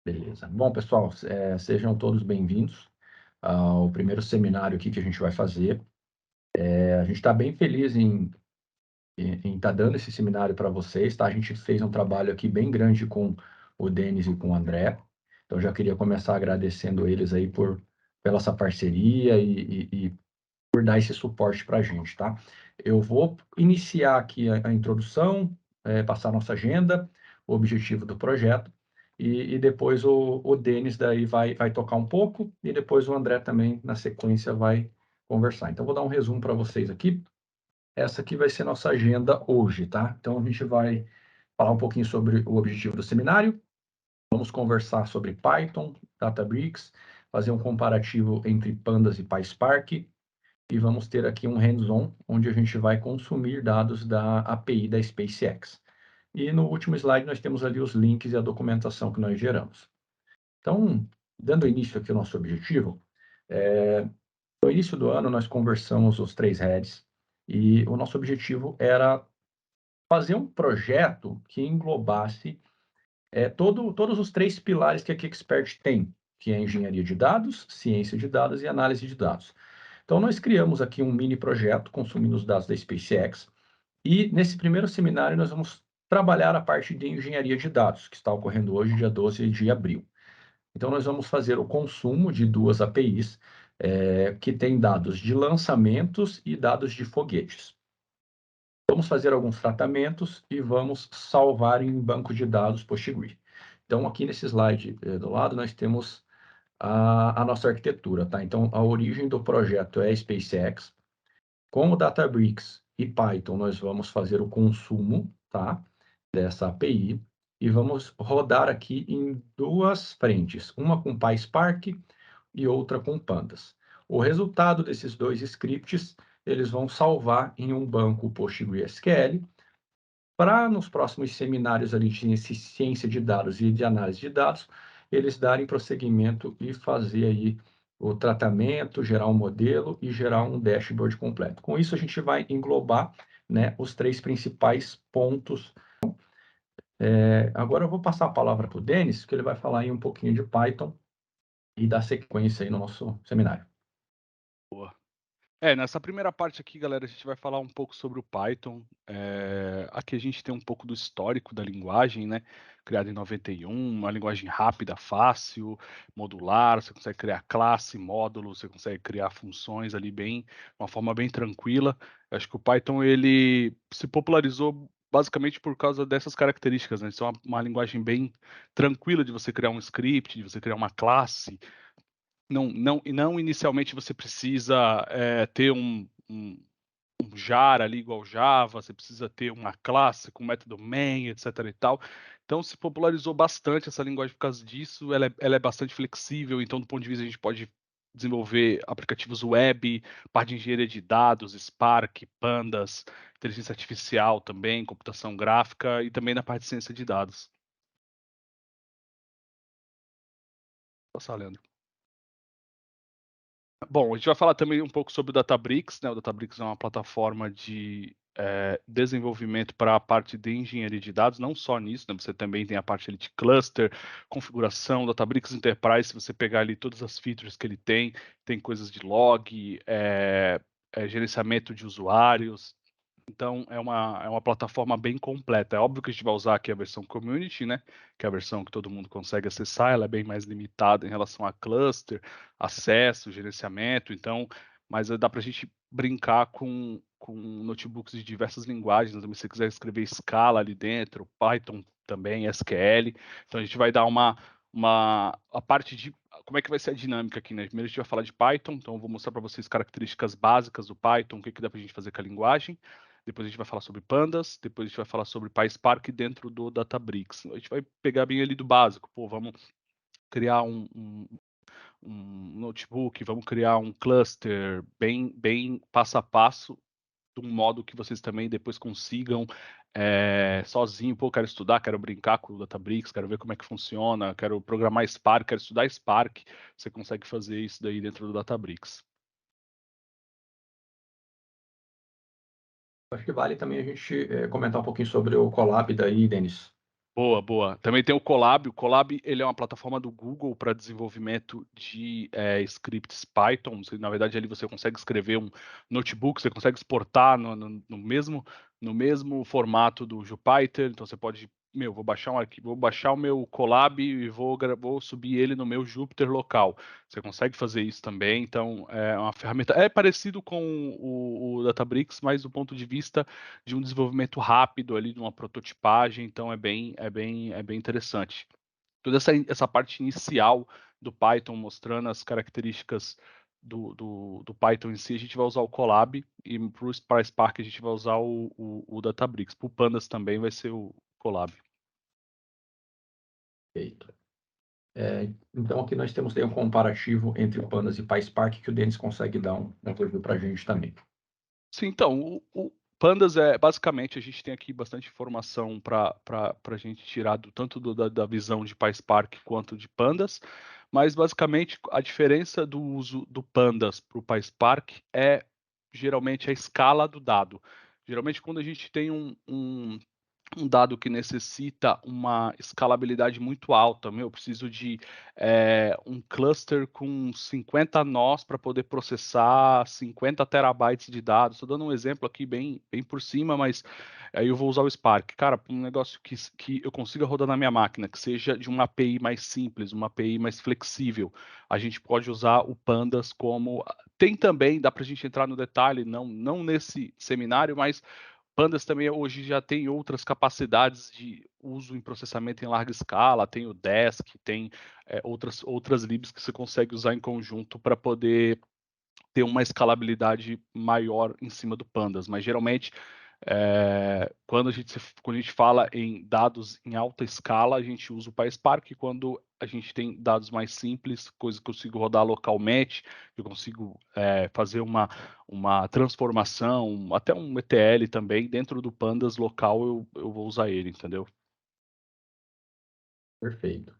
Beleza. Bom, pessoal, sejam todos bem-vindos ao primeiro seminário aqui que a gente vai fazer. A gente está bem feliz em estar dando esse seminário para vocês, tá? A gente fez um trabalho aqui bem grande com o Denis e com o André, então já queria começar agradecendo eles aí pela essa parceria e por dar esse suporte para a gente, tá? Eu vou iniciar aqui a introdução, passar nossa agenda, o objetivo do projeto, e depois o Denis daí vai tocar um pouco, e depois o André também, na sequência, vai conversar. Então, vou dar um resumo para vocês aqui. Essa aqui vai ser nossa agenda hoje, tá? Então, a gente vai falar um pouquinho sobre o objetivo do seminário, vamos conversar sobre Python, Databricks, fazer um comparativo entre Pandas e PySpark, e vamos ter aqui um hands-on, onde a gente vai consumir dados da API da SpaceX. E no último slide nós temos ali os links e a documentação que nós geramos. Então, dando início aqui ao nosso objetivo, no início do ano nós conversamos os 3 heads, e o nosso objetivo era fazer um projeto que englobasse todos os 3 pilares que a Kickspert tem, que é engenharia de dados, ciência de dados e análise de dados. Então, nós criamos aqui um mini projeto consumindo os dados da SpaceX, e nesse primeiro seminário nós vamos trabalhar a parte de engenharia de dados, que está ocorrendo hoje, dia 12 de abril. Então, nós vamos fazer o consumo de 2 APIs, que têm dados de lançamentos e dados de foguetes. Vamos fazer alguns tratamentos e vamos salvar em banco de dados Postgre. Então, aqui nesse slide do lado, nós temos a nossa arquitetura, tá? Então, a origem do projeto é a SpaceX. Com o Databricks e Python, nós vamos fazer o consumo, tá, dessa API, e vamos rodar aqui em 2 frentes, uma com PySpark e outra com Pandas. O resultado desses 2 scripts, eles vão salvar em um banco PostgreSQL, para nos próximos seminários ali de ciência de dados e de análise de dados, eles darem prosseguimento e fazer aí o tratamento, gerar um modelo e gerar um dashboard completo. Com isso, a gente vai englobar, né, os 3 principais pontos. Agora eu vou passar a palavra para o Denis, que ele vai falar aí um pouquinho de Python e dar sequência aí no nosso seminário. Boa. Nessa primeira parte aqui, galera, a gente vai falar um pouco sobre o Python. Aqui a gente tem um pouco do histórico da linguagem, né? Criada em 91, uma linguagem rápida, fácil, modular, você consegue criar classe, módulo, você consegue criar funções ali bem, uma forma bem tranquila. Eu acho que o Python, ele se popularizou basicamente por causa dessas características, né? Isso é uma linguagem bem tranquila de você criar um script, de você criar uma classe. Não inicialmente você precisa ter um jar ali igual Java, você precisa ter uma classe com método main, etc e tal. Então se popularizou bastante essa linguagem por causa disso, ela é bastante flexível, então do ponto de vista a gente pode desenvolver aplicativos web, parte de engenharia de dados, Spark, Pandas, inteligência artificial também, computação gráfica e também na parte de ciência de dados. Passar, Leandro. Bom, a gente vai falar também um pouco sobre o Databricks, né? O Databricks é uma plataforma de desenvolvimento para a parte de engenharia de dados, não só nisso, né? Você também tem a parte ali de cluster, configuração, Databricks Enterprise, se você pegar ali todas as features que ele tem coisas de log, gerenciamento de usuários. Então, é uma plataforma bem completa. É óbvio que a gente vai usar aqui a versão Community, né? Que é a versão que todo mundo consegue acessar. Ela é bem mais limitada em relação a cluster, acesso, gerenciamento. Então, mas dá para a gente brincar com notebooks de diversas linguagens. Se você quiser escrever Scala ali dentro, Python também, SQL. Então, a gente vai dar a parte de como é que vai ser a dinâmica aqui, né? Primeiro a gente vai falar de Python. Então, eu vou mostrar para vocês características básicas do Python, o que dá para a gente fazer com a linguagem. Depois a gente vai falar sobre Pandas, depois a gente vai falar sobre PySpark dentro do Databricks. A gente vai pegar bem ali do básico. Pô, vamos criar um notebook, vamos criar um cluster bem passo a passo, de um modo que vocês também depois consigam sozinho. Pô, quero estudar, quero brincar com o Databricks, quero ver como é que funciona, quero programar Spark, quero estudar Spark. Você consegue fazer isso daí dentro do Databricks. Acho que vale também a gente comentar um pouquinho sobre o Colab daí, Denis. Boa, boa. Também tem o Colab. O Colab, ele é uma plataforma do Google para desenvolvimento de scripts Python. Na verdade, ali você consegue escrever um notebook, você consegue exportar no mesmo formato do Jupyter. Então, você pode, vou baixar um arquivo, vou baixar o meu Colab e vou subir ele no meu Jupyter local. Você consegue fazer isso também. Então, é uma ferramenta. É parecido com o Databricks, mas do ponto de vista de um desenvolvimento rápido ali, de uma prototipagem, então é bem interessante. Toda essa parte inicial do Python, mostrando as características do Python em si, a gente vai usar o Colab, e para o Spark a gente vai usar o Databricks. Para o Pandas também vai ser o Colab. Perfeito. Então, aqui nós temos um comparativo entre o Pandas e o PySpark, que o Denis consegue dar um overview para a gente também. Sim, então, o Pandas basicamente, a gente tem aqui bastante informação para a gente tirar tanto da visão de PySpark quanto de Pandas, mas basicamente a diferença do uso do Pandas para o PySpark é geralmente a escala do dado. Geralmente, quando a gente tem um dado que necessita uma escalabilidade muito alta. Eu preciso de um cluster com 50 nós para poder processar 50 terabytes de dados. Estou dando um exemplo aqui bem por cima, mas aí eu vou usar o Spark. Cara, um negócio que eu consiga rodar na minha máquina, que seja de uma API mais simples, uma API mais flexível, a gente pode usar o Pandas como... Tem também, dá para a gente entrar no detalhe, não nesse seminário, mas Pandas também hoje já tem outras capacidades de uso em processamento em larga escala, tem o Desk, tem outras libs que você consegue usar em conjunto para poder ter uma escalabilidade maior em cima do Pandas. Mas geralmente, quando a gente fala em dados em alta escala, a gente usa o PySpark. Quando a gente tem dados mais simples, coisas que eu consigo rodar localmente, eu consigo fazer uma transformação, até um ETL também, dentro do Pandas local, eu vou usar ele, entendeu? Perfeito.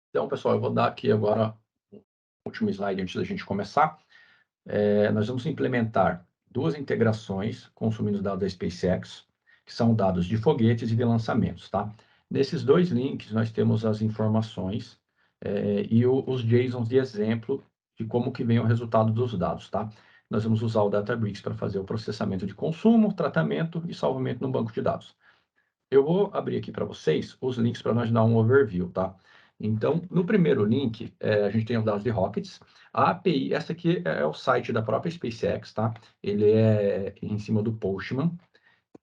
Então, pessoal, eu vou dar aqui agora o último slide antes da gente começar. Nós vamos implementar duas integrações consumindo os dados da SpaceX, que são dados de foguetes e de lançamentos, tá? Nesses dois links, nós temos as informações e os JSONs de exemplo de como que vem o resultado dos dados, tá? Nós vamos usar o Databricks para fazer o processamento de consumo, tratamento e salvamento no banco de dados. Eu vou abrir aqui para vocês os links para nós dar um overview, tá? Então, no primeiro link, a gente tem os dados de Rockets. A API, essa aqui é o site da própria SpaceX, tá? Ele é em cima do Postman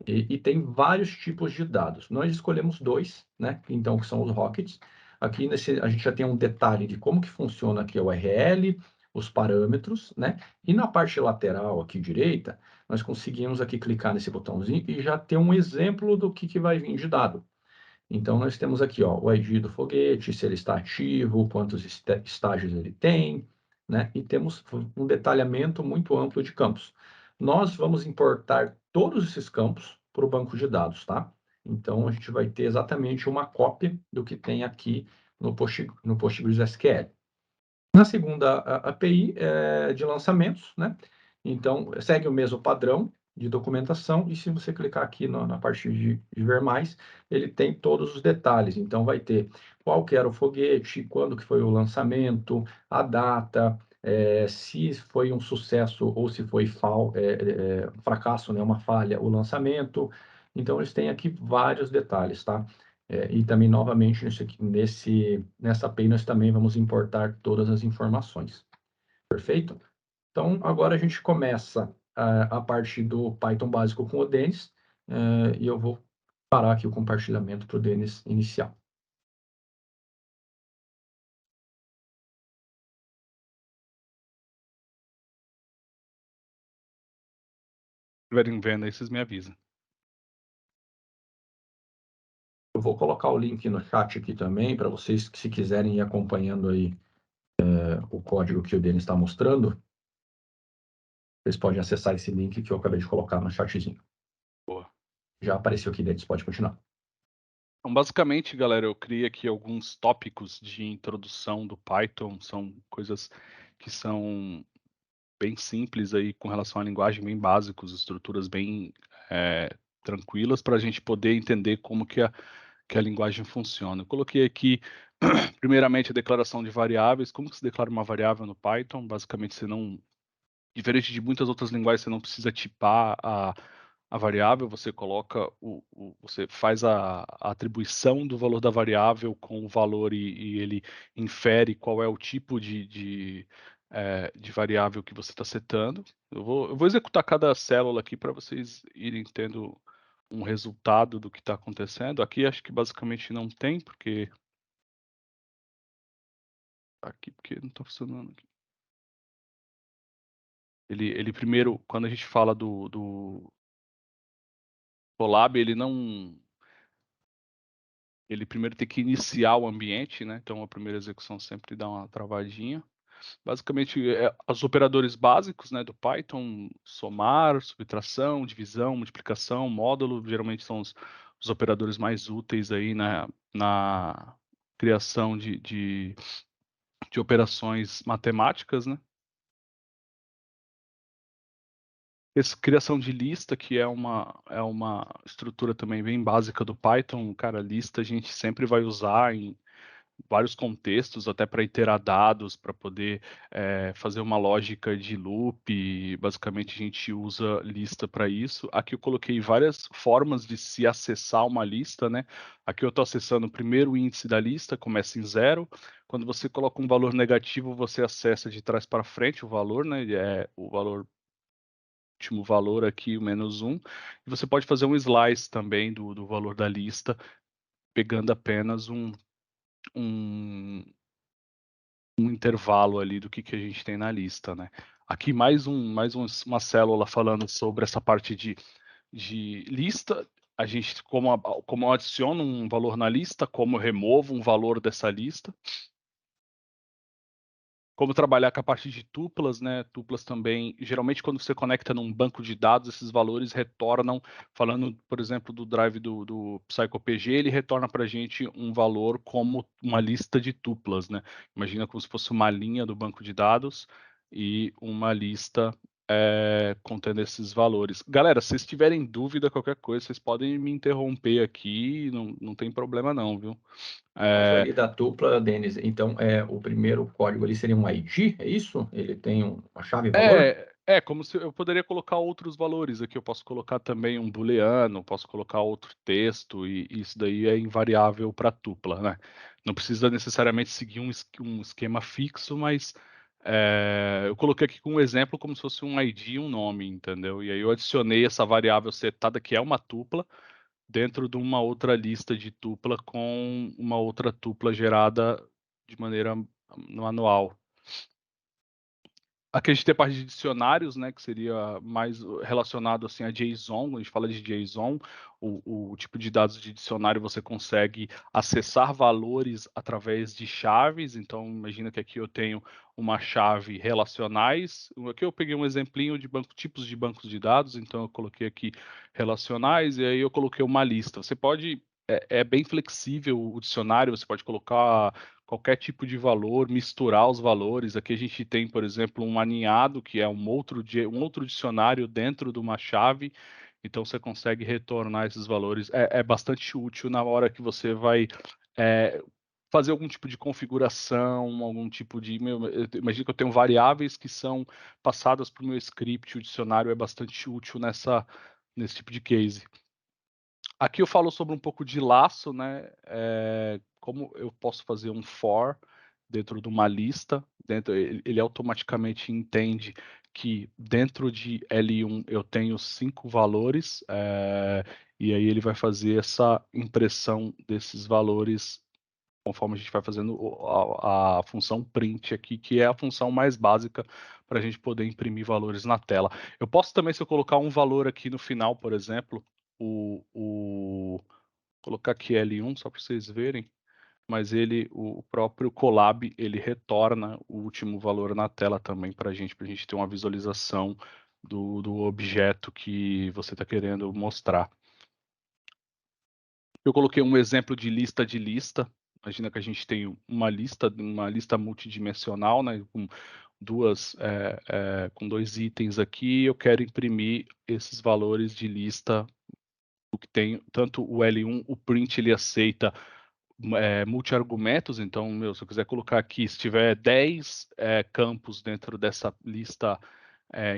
e tem vários tipos de dados. Nós escolhemos dois, né? Então, que são os Rockets. Aqui a gente já tem um detalhe de como que funciona aqui a URL, os parâmetros, né? E na parte lateral aqui direita, nós conseguimos aqui clicar nesse botãozinho e já ter um exemplo do que vai vir de dado. Então, nós temos aqui ó, o ID do foguete, se ele está ativo, quantos estágios ele tem, né? E temos um detalhamento muito amplo de campos. Nós vamos importar todos esses campos para o banco de dados, tá? Então, a gente vai ter exatamente uma cópia do que tem aqui no PostgreSQL. Na segunda API de lançamentos, né? Então, segue o mesmo padrão de documentação, e se você clicar aqui na parte de ver mais, ele tem todos os detalhes. Então, vai ter qual que era o foguete, quando que foi o lançamento, a data, se foi um sucesso ou se foi um fracasso, né, uma falha, o lançamento. Então, eles têm aqui vários detalhes, tá? E também, novamente, nessa API, nós também vamos importar todas as informações. Perfeito? Então, agora a gente começa a parte do Python básico com o Denis, e eu vou parar aqui o compartilhamento para o Denis iniciar. Se estiverem vendo aí, vocês me avisam. Eu vou colocar o link no chat aqui também, para vocês que, se quiserem ir acompanhando aí o código que o Denis está mostrando, vocês podem acessar esse link que eu acabei de colocar no chatzinho. Boa. Já apareceu aqui, Denis, pode continuar. Então, basicamente, galera, eu criei aqui alguns tópicos de introdução do Python, são coisas que são bem simples aí com relação à linguagem, bem básicos, estruturas bem tranquilas para a gente poder entender como que que a linguagem funciona. Eu coloquei aqui, primeiramente, a declaração de variáveis. Como que se declara uma variável no Python? Basicamente, você não, diferente de muitas outras linguagens, você não precisa tipar a variável, você coloca você faz a atribuição do valor da variável com o valor e ele infere qual é o tipo de variável que você está setando. Eu vou executar cada célula aqui para vocês irem tendo um resultado do que está acontecendo. Aqui acho que basicamente não tem, porque não está funcionando aqui. Ele primeiro, quando a gente fala do Colab, ele primeiro tem que iniciar o ambiente, né? Então a primeira execução sempre dá uma travadinha. Basicamente, os operadores básicos, né, do Python: somar, subtração, divisão, multiplicação, módulo, geralmente são os operadores mais úteis aí na criação de operações matemáticas, né? Essa criação de lista, que é uma estrutura também bem básica do Python. Cara, lista a gente sempre vai usar em vários contextos, até para iterar dados, para poder fazer uma lógica de loop. Basicamente, a gente usa lista para isso. Aqui eu coloquei várias formas de se acessar uma lista, né? Aqui eu estou acessando o primeiro índice da lista, começa em 0. Quando você coloca um valor negativo, você acessa de trás para frente o valor, né? O valor, último valor aqui, o -1. E você pode fazer um slice também do valor da lista, pegando apenas um intervalo ali do que a gente tem na lista, né? Aqui uma célula falando sobre essa parte de lista. A gente, como eu adiciono um valor na lista, como eu removo um valor dessa lista. Como trabalhar com a parte de tuplas, né? Tuplas também, geralmente quando você conecta num banco de dados, esses valores retornam, falando, por exemplo, do drive do PsychoPG, ele retorna para a gente um valor como uma lista de tuplas, né? Imagina como se fosse uma linha do banco de dados e uma lista contendo esses valores. Galera, se vocês tiverem dúvida, qualquer coisa, vocês podem me interromper aqui, não tem problema não, viu? Caso ali da tupla, Denis, então o primeiro código ali seria um ID, é isso? Ele tem uma chave valor? Como se eu poderia colocar outros valores aqui. Eu posso colocar também um booleano, posso colocar outro texto, e isso daí é invariável para tupla, né? Não precisa necessariamente seguir um esquema fixo, mas eu coloquei aqui com um exemplo como se fosse um ID e um nome, entendeu? E aí eu adicionei essa variável setada, que é uma tupla, dentro de uma outra lista de tupla com uma outra tupla gerada de maneira manual. Aqui a gente tem a parte de dicionários, né, que seria mais relacionado assim a JSON. Quando a gente fala de JSON, o tipo de dados de dicionário, você consegue acessar valores através de chaves. Então, imagina que aqui eu tenho uma chave relacionais. Aqui eu peguei um exemplinho de tipos de bancos de dados, então eu coloquei aqui relacionais e aí eu coloquei uma lista. Você pode, é bem flexível o dicionário, você pode colocar qualquer tipo de valor, misturar os valores. Aqui a gente tem, por exemplo, um aninhado, que é um outro dicionário dentro de uma chave. Então você consegue retornar esses valores. É bastante útil na hora que você vai fazer algum tipo de configuração, algum tipo de... Imagina que eu tenho variáveis que são passadas para o meu script. O dicionário é bastante útil nesse tipo de case. Aqui eu falo sobre um pouco de laço, né? Como eu posso fazer um for dentro de uma lista. Ele automaticamente entende que dentro de L1 eu tenho 5 valores, e aí ele vai fazer essa impressão desses valores conforme a gente vai fazendo a função print aqui, que é a função mais básica para a gente poder imprimir valores na tela. Eu posso também, se eu colocar um valor aqui no final, por exemplo, colocar aqui L1 só para vocês verem, mas o próprio Colab, ele retorna o último valor na tela também para a gente ter uma visualização do objeto que você está querendo mostrar. Eu coloquei um exemplo de lista de lista. Imagina que a gente tem uma lista multidimensional, né, com com 2 itens aqui. Eu quero imprimir esses valores de lista tem tanto o L1, o print ele aceita multi-argumentos, então, se eu quiser colocar aqui, se tiver 10 campos dentro dessa lista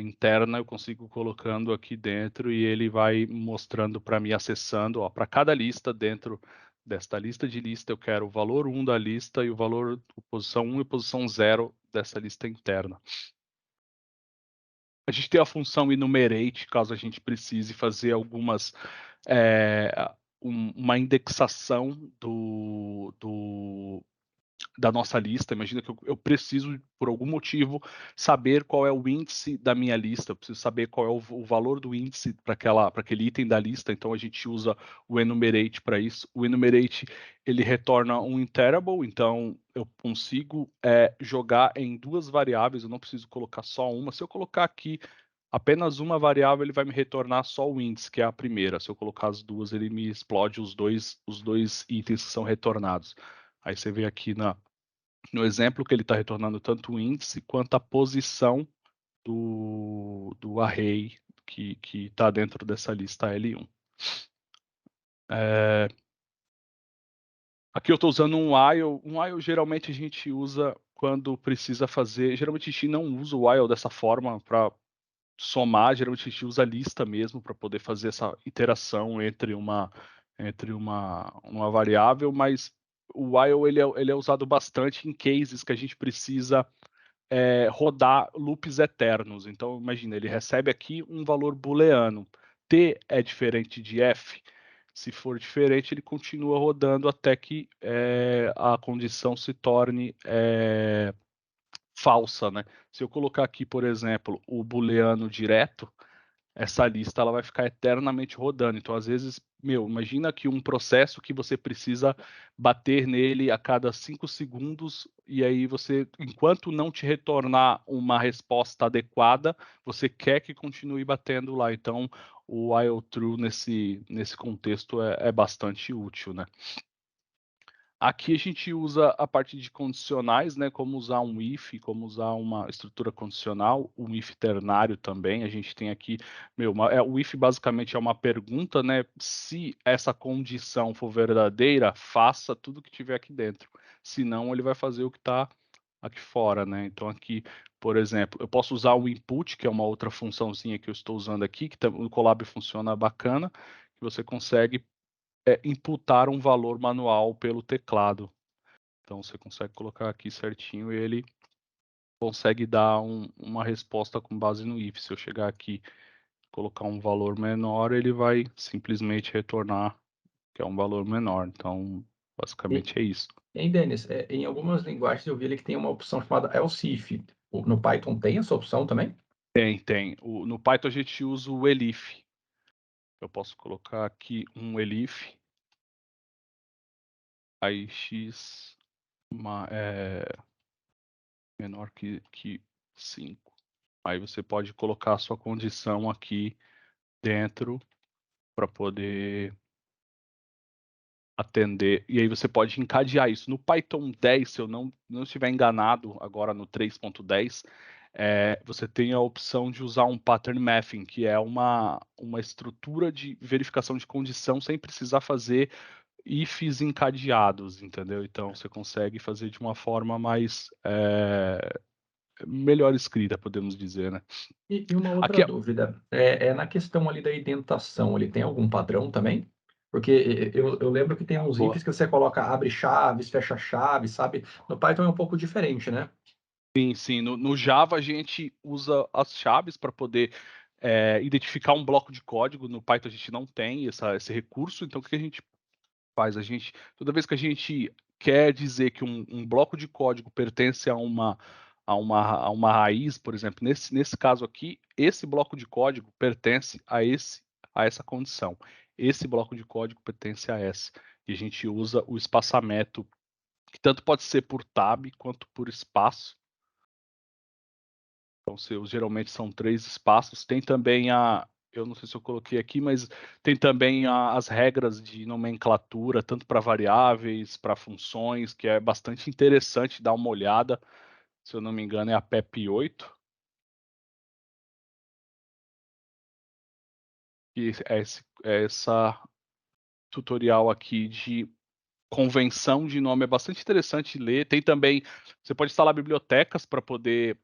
interna, eu consigo colocando aqui dentro e ele vai mostrando para mim, acessando, para cada lista dentro desta lista de lista, eu quero o valor 1 da lista e o valor posição 1 e posição 0 dessa lista interna. A gente tem a função enumerate, caso a gente precise fazer algumas uma indexação da nossa lista. Imagina que eu preciso, por algum motivo, saber qual é o índice da minha lista, eu preciso saber qual é o valor do índice para aquele item da lista, então a gente usa o enumerate para isso. O enumerate, ele retorna um iterable, então eu consigo jogar em duas variáveis, eu não preciso colocar só uma. Se eu colocar aqui apenas uma variável, ele vai me retornar só o índice, que é a primeira. Se eu colocar as duas, ele me explode os dois itens que são retornados. Aí você vê aqui no exemplo que ele está retornando tanto o índice quanto a posição do array que está dentro dessa lista L1. Aqui eu estou usando um while. Um while geralmente a gente usa quando precisa fazer. Geralmente a gente não usa o while dessa forma para somar, geralmente a gente usa a lista mesmo para poder fazer essa iteração entre uma variável, mas o while ele é usado bastante em cases que a gente precisa rodar loops eternos. Então, imagina, ele recebe aqui um valor booleano. T é diferente de F? Se for diferente, ele continua rodando até que a condição se torne falsa, né? Se eu colocar aqui, por exemplo, o booleano direto, essa lista ela vai ficar eternamente rodando. Então, às vezes, imagina que um processo que você precisa bater nele a cada 5 segundos, e aí você, enquanto não te retornar uma resposta adequada, você quer que continue batendo lá. Então, o while true nesse contexto é bastante útil, né? Aqui a gente usa a parte de condicionais, né? Como usar um if, como usar uma estrutura condicional, um if ternário também. A gente tem aqui, o if basicamente é uma pergunta, né? Se essa condição for verdadeira, faça tudo que tiver aqui dentro. Senão, ele vai fazer o que está aqui fora, né? Então aqui, por exemplo, eu posso usar o input, que é uma outra funçãozinha que eu estou usando aqui, que no Colab funciona bacana, que você consegue imputar um valor manual pelo teclado. Então você consegue colocar aqui certinho e ele consegue dar uma resposta com base no if. Se eu chegar aqui e colocar um valor menor, ele vai simplesmente retornar que é um valor menor. Então, basicamente é isso. E Denis, em algumas linguagens eu vi ali que tem uma opção chamada else if. No Python tem essa opção também? Tem. No Python a gente usa o elif. Eu posso colocar aqui um elif, aí x menor que 5. Aí você pode colocar a sua condição aqui dentro para poder atender. E aí você pode encadear isso. No Python 10, se eu não estiver enganado, agora no 3.10, você tem a opção de usar um pattern mapping, que é uma estrutura de verificação de condição sem precisar fazer ifs encadeados, entendeu? Então você consegue fazer de uma forma mais melhor escrita, podemos dizer, né? E uma outra Aqui, dúvida, na questão ali da indentação, ele tem algum padrão também? Porque eu lembro que tem uns boa. ifs que você coloca abre chaves, fecha chaves, sabe? No Python é um pouco diferente, né? Sim. No Java a gente usa as chaves para poder identificar um bloco de código. No Python a gente não tem esse recurso. Então o que a gente faz? Toda vez que a gente quer dizer que um bloco de código pertence a uma raiz, por exemplo, nesse caso aqui, esse bloco de código pertence a essa condição. Esse bloco de código pertence a essa. E a gente usa o espaçamento, que tanto pode ser por tab quanto por espaço. Então, geralmente são 3 espaços. Tem também eu não sei se eu coloquei aqui, mas tem também as regras de nomenclatura, tanto para variáveis, para funções, que é bastante interessante dar uma olhada. Se eu não me engano, é a PEP 8. Que é essa tutorial aqui de convenção de nome, é bastante interessante ler. Tem também, você pode instalar bibliotecas para poder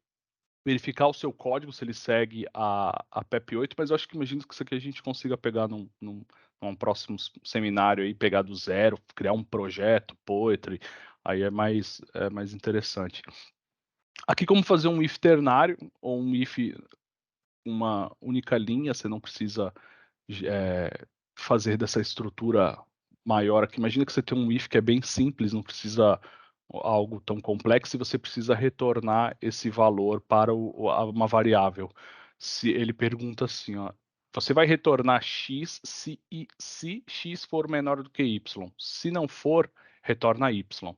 verificar o seu código, se ele segue a PEP8, mas eu acho que imagino que isso aqui a gente consiga pegar num próximo seminário aí, pegar do zero, criar um projeto, Poetry, aí é mais interessante. Aqui como fazer um if ternário, ou um if, uma única linha, você não precisa fazer dessa estrutura maior aqui. Imagina que você tem um if que é bem simples, não precisa algo tão complexo, e você precisa retornar esse valor para uma variável. Se ele pergunta assim, ó, você vai retornar x se x for menor do que y. Se não for, retorna y.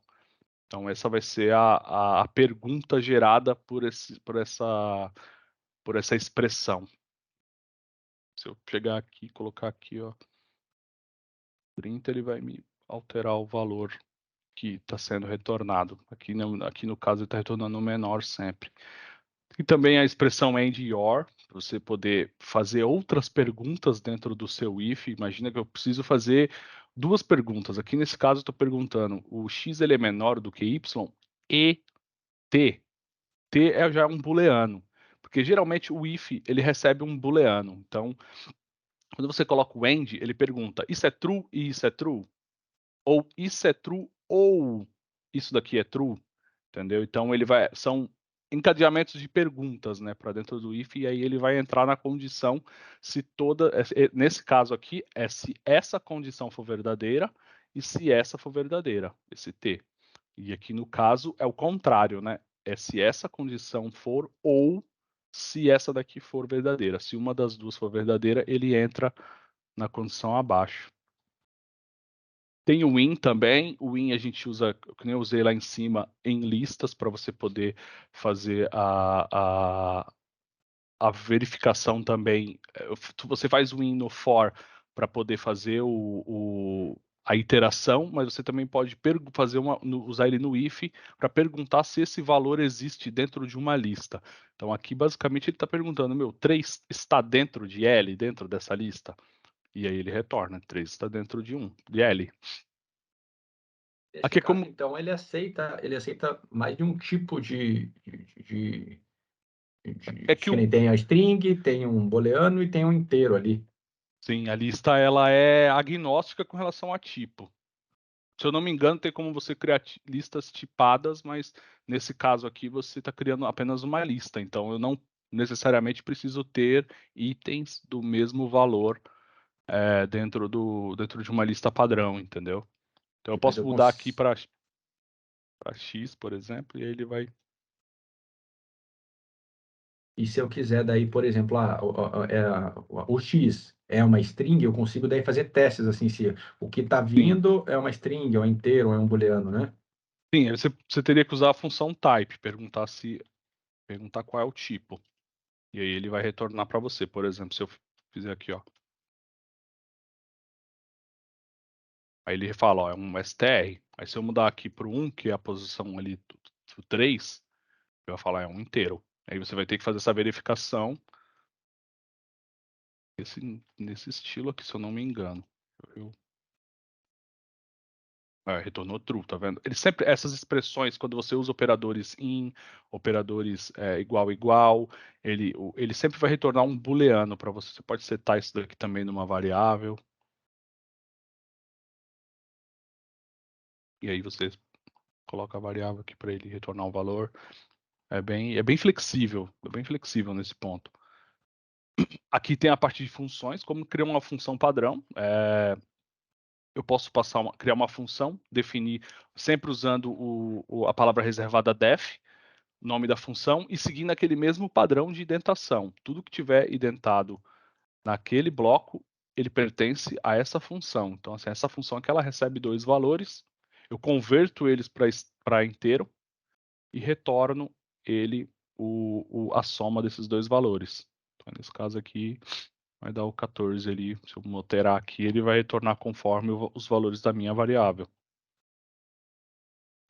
Então essa vai ser a pergunta gerada por essa expressão. Se eu chegar aqui e colocar aqui, ó, 30, ele vai me alterar o valor que está sendo retornado. Aqui no caso ele está retornando o menor sempre. E também a expressão AND OR, para você poder fazer outras perguntas dentro do seu if. Imagina que eu preciso fazer duas perguntas. Aqui nesse caso eu estou perguntando, o x ele é menor do que y e t. T já é um booleano, porque geralmente o if ele recebe um booleano. Então, quando você coloca o AND, ele pergunta, isso é true e isso é true? Ou isso é true ou isso daqui é true? Entendeu? Então são encadeamentos de perguntas, né, para dentro do if, e aí ele vai entrar na condição se nesse caso aqui é se essa condição for verdadeira e se essa for verdadeira, esse t. E aqui no caso é o contrário, né? É se essa condição for ou se essa daqui for verdadeira. Se uma das duas for verdadeira, ele entra na condição abaixo. Tem o in também. O in a gente usa, que nem eu usei lá em cima, em listas, para você poder fazer a verificação também. Você faz o in no for para poder fazer a iteração, mas você também pode usar ele no if para perguntar se esse valor existe dentro de uma lista. Então aqui basicamente ele está perguntando, 3 está dentro de L, dentro dessa lista? E aí ele retorna, 3 está dentro de L. Nesse Aqui é caso, como. então, ele aceita mais de um tipo É que que nem tem a string, tem um booleano e tem um inteiro ali. sim, a lista ela é agnóstica com relação a tipo. Se eu não me engano, tem como você criar listas tipadas, mas nesse caso aqui você está criando apenas uma lista. Então eu não necessariamente preciso ter itens do mesmo valor dentro de uma lista padrão, entendeu? Então eu Mas posso mudar aqui para x, por exemplo, e aí ele vai. E se eu quiser daí, por exemplo, o X é uma string, eu consigo daí fazer testes assim, se o que está Sim, vindo é uma string, é um inteiro, é um booleano, né? sim, você teria que usar a função type, perguntar qual é o tipo. E aí ele vai retornar para você. Por exemplo, se eu fizer aqui, ó. Aí ele fala, ó, é um str. Aí se eu mudar aqui para o 1, que é a posição ali do 3, ele vai falar, é um inteiro. Aí você vai ter que fazer essa verificação nesse estilo aqui, se eu não me engano. Retornou true, tá vendo? Ele sempre, essas expressões, quando você usa operadores in, operadores igual, ele sempre vai retornar um booleano para você. Você pode setar isso daqui também numa variável. E aí você coloca a variável aqui para ele retornar um valor. É bem flexível nesse ponto. Aqui tem a parte de funções, como criar uma função padrão. Eu posso criar uma função, definir sempre usando a palavra reservada def, nome da função, e seguindo aquele mesmo padrão de indentação. Tudo que tiver indentado naquele bloco, ele pertence a essa função. Então, assim, essa função aqui ela recebe 2 valores, eu converto eles para inteiro e retorno ele a soma desses 2 valores. Então, nesse caso aqui, vai dar o 14 ali. Se eu alterar aqui, ele vai retornar conforme os valores da minha variável.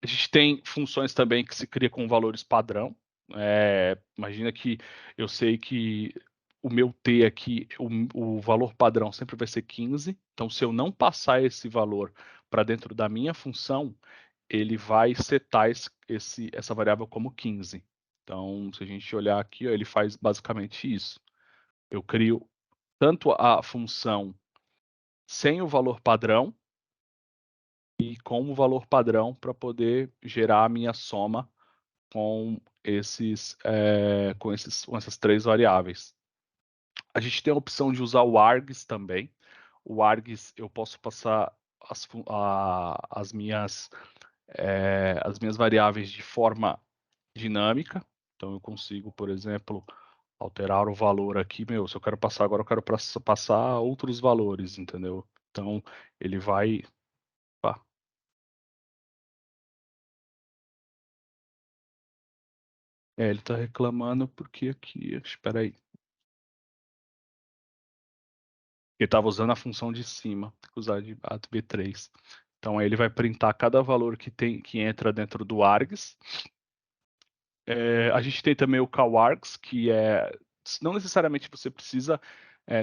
A gente tem funções também que se cria com valores padrão. Imagina que eu sei que o meu T aqui, o valor padrão sempre vai ser 15. Então, se eu não passar esse valor para dentro da minha função, ele vai setar essa variável como 15. Então, se a gente olhar aqui, ó, ele faz basicamente isso. Eu crio tanto a função sem o valor padrão e com o valor padrão para poder gerar a minha soma com com essas três variáveis. A gente tem a opção de usar o args também. O args eu posso passar as minhas variáveis de forma dinâmica. Então eu consigo, por exemplo, alterar o valor aqui. Se eu quero passar agora, eu quero passar outros valores, entendeu? Então ele vai. Opa. Ele está reclamando porque aqui. Espera aí. Ele estava usando a função de cima, tem que usar de B3. Então aí ele vai printar cada valor que entra dentro do args. A gente tem também o cowargs, que não necessariamente você precisa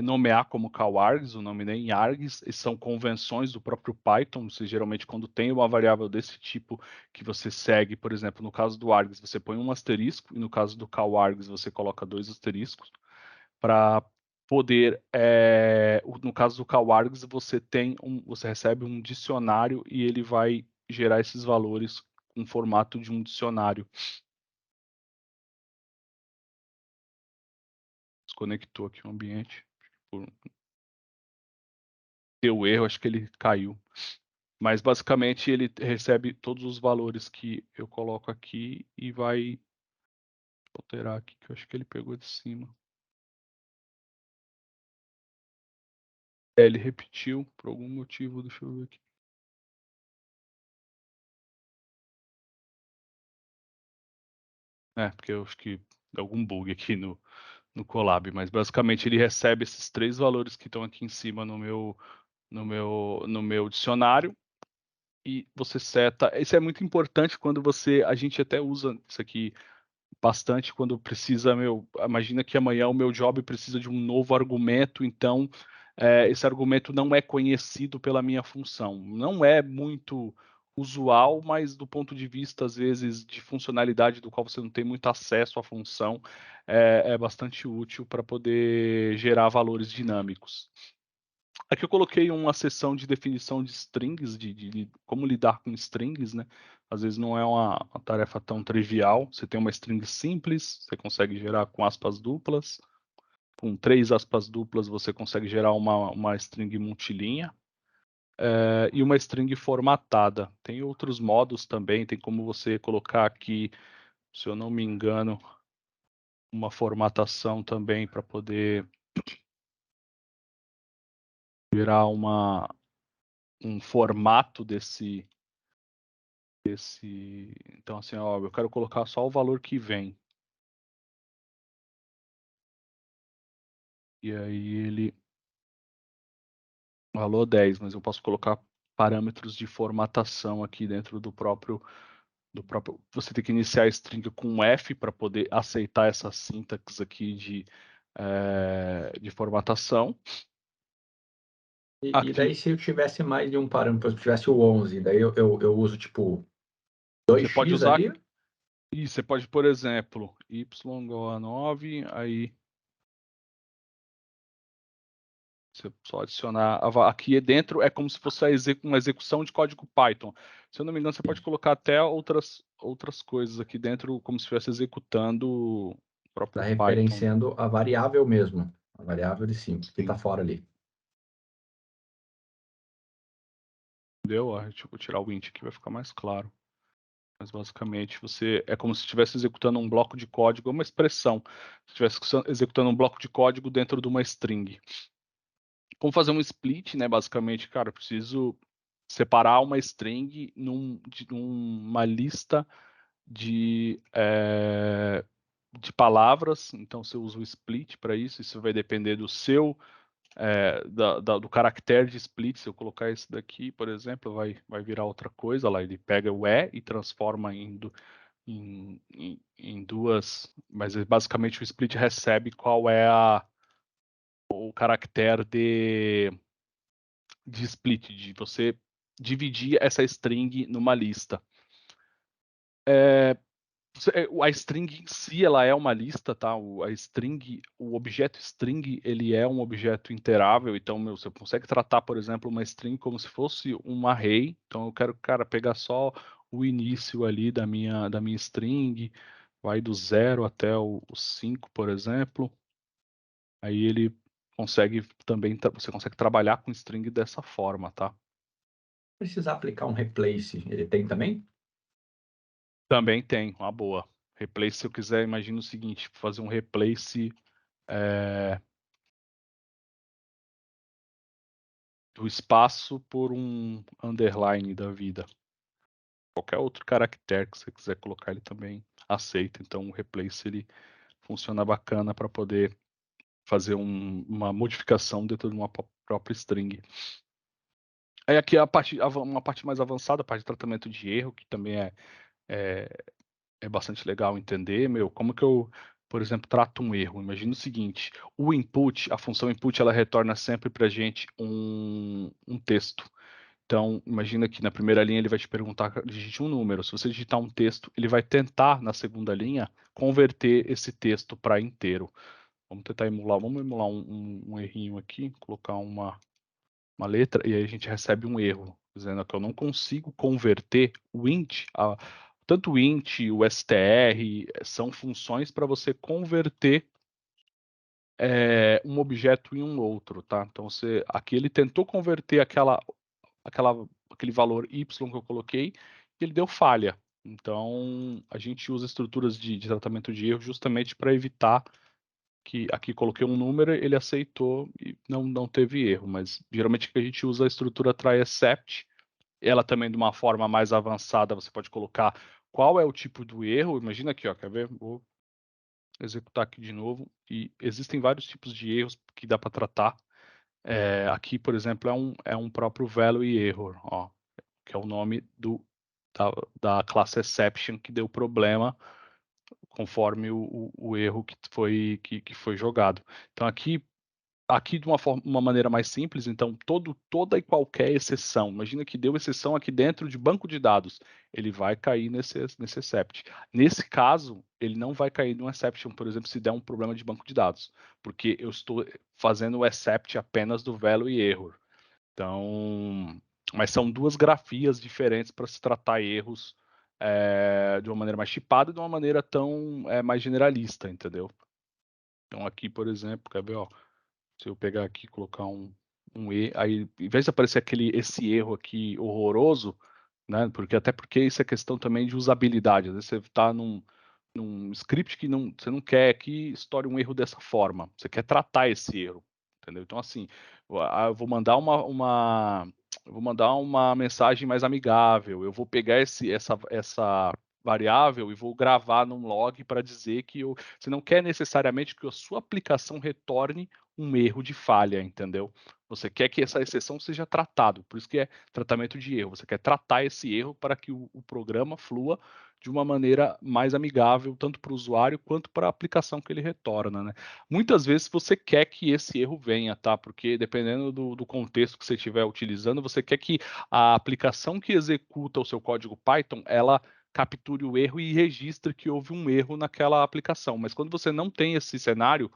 nomear como cowargs, o nome nem args, e são convenções do próprio Python. Você geralmente, quando tem uma variável desse tipo que você segue, por exemplo, no caso do args, você põe um asterisco, e no caso do cowargs, você coloca 2 asteriscos, para poder, no caso do cowargs, você recebe um dicionário e ele vai gerar esses valores com formato de um dicionário. Desconectou aqui o ambiente. Deu erro, acho que ele caiu. Mas basicamente ele recebe todos os valores que eu coloco aqui e vai alterar aqui, que eu acho que ele pegou de cima. Ele repetiu por algum motivo, deixa eu ver aqui. Porque eu acho que deu algum bug aqui no Colab, mas basicamente ele recebe esses 3 valores que estão aqui em cima no meu dicionário e você seta. Isso é muito importante quando a gente até usa isso aqui bastante quando precisa, imagina que amanhã o meu job precisa de um novo argumento, então esse argumento não é conhecido pela minha função. Não é muito usual, mas do ponto de vista, às vezes, de funcionalidade do qual você não tem muito acesso à função, é bastante útil para poder gerar valores dinâmicos. Aqui eu coloquei uma seção de definição de strings, de como lidar com strings, né? Às vezes não é uma tarefa tão trivial. Você tem uma string simples, você consegue gerar com aspas duplas. Com 3 aspas duplas, você consegue gerar uma string multilinha. E uma string formatada. Tem outros modos também, tem como você colocar aqui, se eu não me engano, uma formatação também para poder gerar um formato desse. Então, assim, ó, eu quero colocar só o valor que vem. E aí ele valor 10, mas eu posso colocar parâmetros de formatação aqui dentro do próprio. Você tem que iniciar a string com F para poder aceitar essa sintaxe aqui de formatação. E daí, se eu tivesse mais de um parâmetro, se eu tivesse o 11, daí eu uso tipo 2x você pode usar. ali? E você pode, por exemplo, y igual a 9, aí você só adicionar. Aqui dentro é como se fosse uma execução de código Python. Se eu não me engano, você pode colocar até outras coisas aqui dentro, como se estivesse executando o próprio Está Python. referenciando a variável mesmo, a variável de cima, que está fora ali. Entendeu? Deixa eu tirar o int aqui, vai ficar mais claro. Mas basicamente é como se estivesse executando um bloco de código, uma expressão. Se estivesse executando um bloco de código dentro de uma string. Como fazer um split, né? Basicamente, cara, eu preciso separar uma string numa lista de palavras. Então, você usa o split para isso. Isso vai depender do seu do caractere de split. Se eu colocar esse daqui, por exemplo, vai virar outra coisa lá. Ele pega o e transforma em duas, mas basicamente o split recebe qual é o caractere de split, de você dividir essa string numa lista. A string em si, ela é uma lista, tá? O objeto string, ele é um objeto interável, então você consegue tratar, por exemplo, uma string como se fosse um array. Então eu quero, cara, pegar só o início ali da minha string, vai do 0 até o 5, por exemplo. Aí ele consegue também, você consegue trabalhar com string dessa forma, tá? Precisar aplicar um replace, ele tem também? Também tem, uma boa. Replace, se eu quiser, imagina o seguinte, fazer um replace do espaço por um underline da vida. Qualquer outro caractere que você quiser colocar, ele também aceita. Então, o replace ele funciona bacana para poder fazer uma modificação dentro de uma própria string. Aí aqui uma parte mais avançada, a parte de tratamento de erro, que também é bastante legal entender, como que eu, por exemplo, trato um erro. Imagina o seguinte, a função input, ela retorna sempre para a gente um texto. Então, imagina que na primeira linha ele vai te perguntar, digite um número. Se você digitar um texto, ele vai tentar, na segunda linha, converter esse texto para inteiro. Vamos emular um errinho aqui, colocar uma letra, e aí a gente recebe um erro, dizendo que eu não consigo converter o int, tanto o int, o str, são funções para você converter um objeto em um outro, tá? Então, aqui ele tentou converter aquele valor y que eu coloquei, e ele deu falha. Então, a gente usa estruturas de tratamento de erro justamente para evitar que aqui coloquei um número, ele aceitou e não teve erro, mas geralmente a gente usa a estrutura try except, ela também de uma forma mais avançada, você pode colocar qual é o tipo do erro, imagina aqui, ó, quer ver? Vou executar aqui de novo, e existem vários tipos de erros que dá para tratar. Aqui, por exemplo, é um próprio value error, ó, que é o nome da classe exception que deu problema conforme o erro que foi jogado. Então aqui de uma maneira mais simples, então toda e qualquer exceção, imagina que deu exceção aqui dentro de banco de dados, ele vai cair nesse except. Nesse caso, ele não vai cair no exception, por exemplo, se der um problema de banco de dados, porque eu estou fazendo o except apenas do value error. Então, mas são duas grafias diferentes para se tratar erros de uma maneira mais chipada e de uma maneira tão mais generalista, entendeu? Então aqui, por exemplo, quer ver, ó, se eu pegar aqui e colocar um E, aí, em vez de aparecer esse erro aqui horroroso, né? Até porque isso é questão também de usabilidade. Às vezes você está num script que você não quer que estoure um erro dessa forma. Você quer tratar esse erro, entendeu? Então, assim, eu vou mandar uma mensagem mais amigável. Eu vou pegar essa variável e vou gravar num log para dizer que você não quer necessariamente que a sua aplicação retorne um erro de falha, entendeu? Você quer que essa exceção seja tratado, por isso que é tratamento de erro. Você quer tratar esse erro para que o programa flua de uma maneira mais amigável, tanto para o usuário quanto para a aplicação que ele retorna, né? Muitas vezes você quer que esse erro venha, tá? Porque dependendo do contexto que você estiver utilizando, você quer que a aplicação que executa o seu código Python, ela capture o erro e registre que houve um erro naquela aplicação. Mas quando você não tem esse cenário,